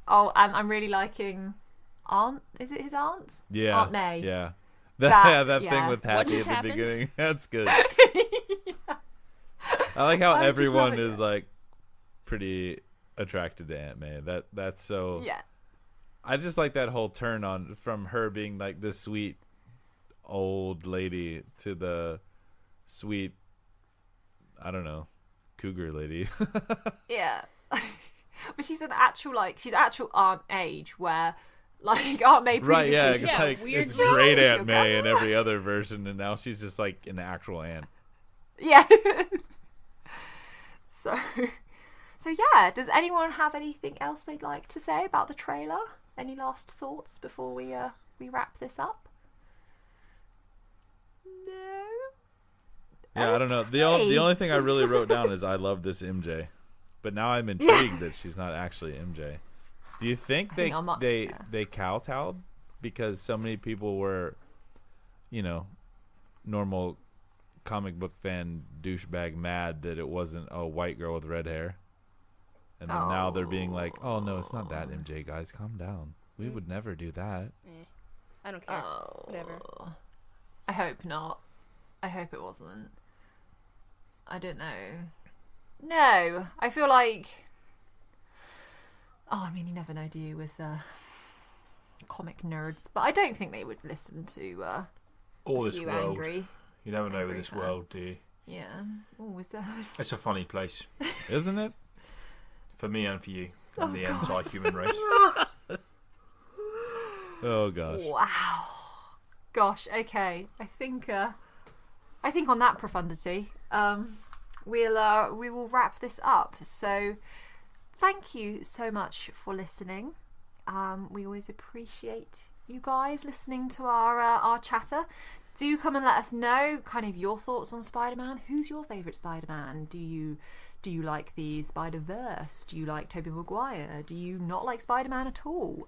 Oh, and I'm really liking is it his aunt? Yeah. Aunt May. Yeah. That thing with What Happy just at the happened? beginning. That's good. I like how I'm just everyone loving is it. like pretty attracted to Aunt May. That's so. Yeah. I just like that whole turn on from her being like this sweet old lady to the sweet, I don't know, cougar lady. Yeah. But she's actual Aunt age where like Aunt May Right, yeah, previously it's Yeah, like weird it's shit. great She'll Aunt May go, in every other version, and now she's just like an actual aunt. Yeah. So yeah, does anyone have anything else they'd like to say about the trailer? Any last thoughts before we wrap this up? No. Yeah, I don't know. The Okay. only thing I really wrote down is I love this MJ, but now I'm intrigued that she's not actually MJ. Do you think they kowtowed because so many people were, normal comic book fan douchebag mad that it wasn't a white girl with red hair, and then now they're being like, oh no, it's not that MJ, guys, calm down. We would never do that. I don't care. Whatever. I hope not. I hope it wasn't. I don't know. No, I feel like. Oh, I mean, you never know, do you, with comic nerds? But I don't think they would listen to All this you world. angry. You never know with Angry this fan. world, do you? Yeah. Oh, is that? It's a funny place Isn't it? for me and for you and the anti-human race. Oh gosh. Wow. Gosh. Okay. I think on that profundity, we will wrap this up. So, thank you so much for listening. We always appreciate you guys listening to our chatter. Do come and let us know kind of your thoughts on Spider-Man. Who's your favourite Spider-Man? Do you like the Spider-Verse? Do you like Tobey Maguire? Do you not like Spider-Man at all?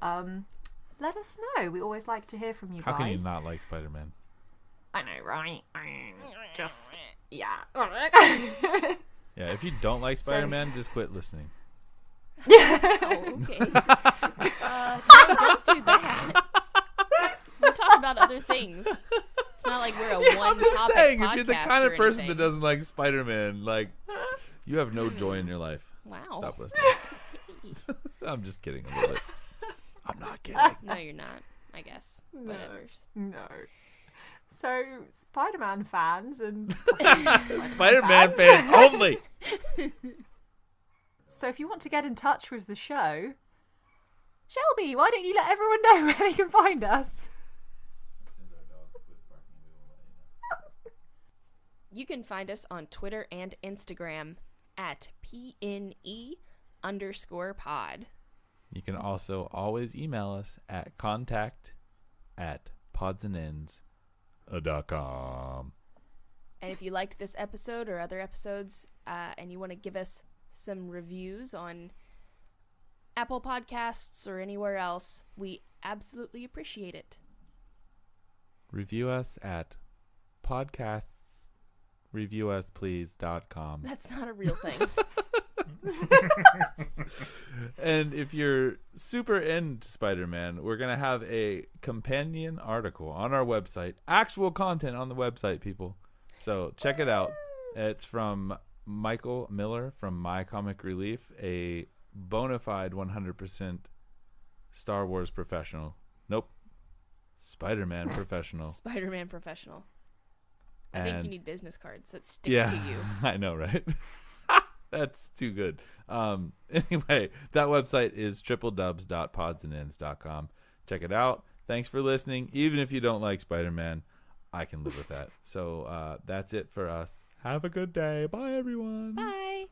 Let us know. We always like to hear from you How guys. can you not like Spider-Man? I know, right? Just yeah. Yeah, if you don't like Spider-Man, just quit listening. Oh, okay. Don't do that. We talk about other things. It's not like we're a one I'm just topic saying, podcast if you're the kind of or person anything. that doesn't like Spider-Man, like, you have no joy in your life. Wow. Stop listening. I'm just kidding a little bit. I'm not kidding. No, you're not. I guess. Whatever. No. So Spider-Man fans and Spider-Man fans only. so if you want to get in touch with the show, Shelby, why don't you let everyone know where they can find us? You can find us on Twitter and Instagram at PNE_pod. You can also always email us at contact@podsandends.com. And if you liked this episode or other episodes, and you want to give us some reviews on Apple Podcasts or anywhere else, we absolutely appreciate it. review us at podcastsreviewusplease.com. That's not a real thing. And if you're super into Spider-Man, we're going to have a companion article on our website. Actual content on the website, people. So check it out. It's from Michael Miller from My Comic Relief, a bona fide 100% Star Wars professional. Nope. Spider-Man professional. Spider-Man professional. I think you need business cards that stick Yeah, to you. I know, right? That's too good. Anyway, that website is tripledubs.podsandends.com. Check it out. Thanks for listening. Even if you don't like Spider-Man, I can live with that. So that's it for us. Have a good day. Bye, everyone. Bye.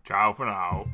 Ciao for now.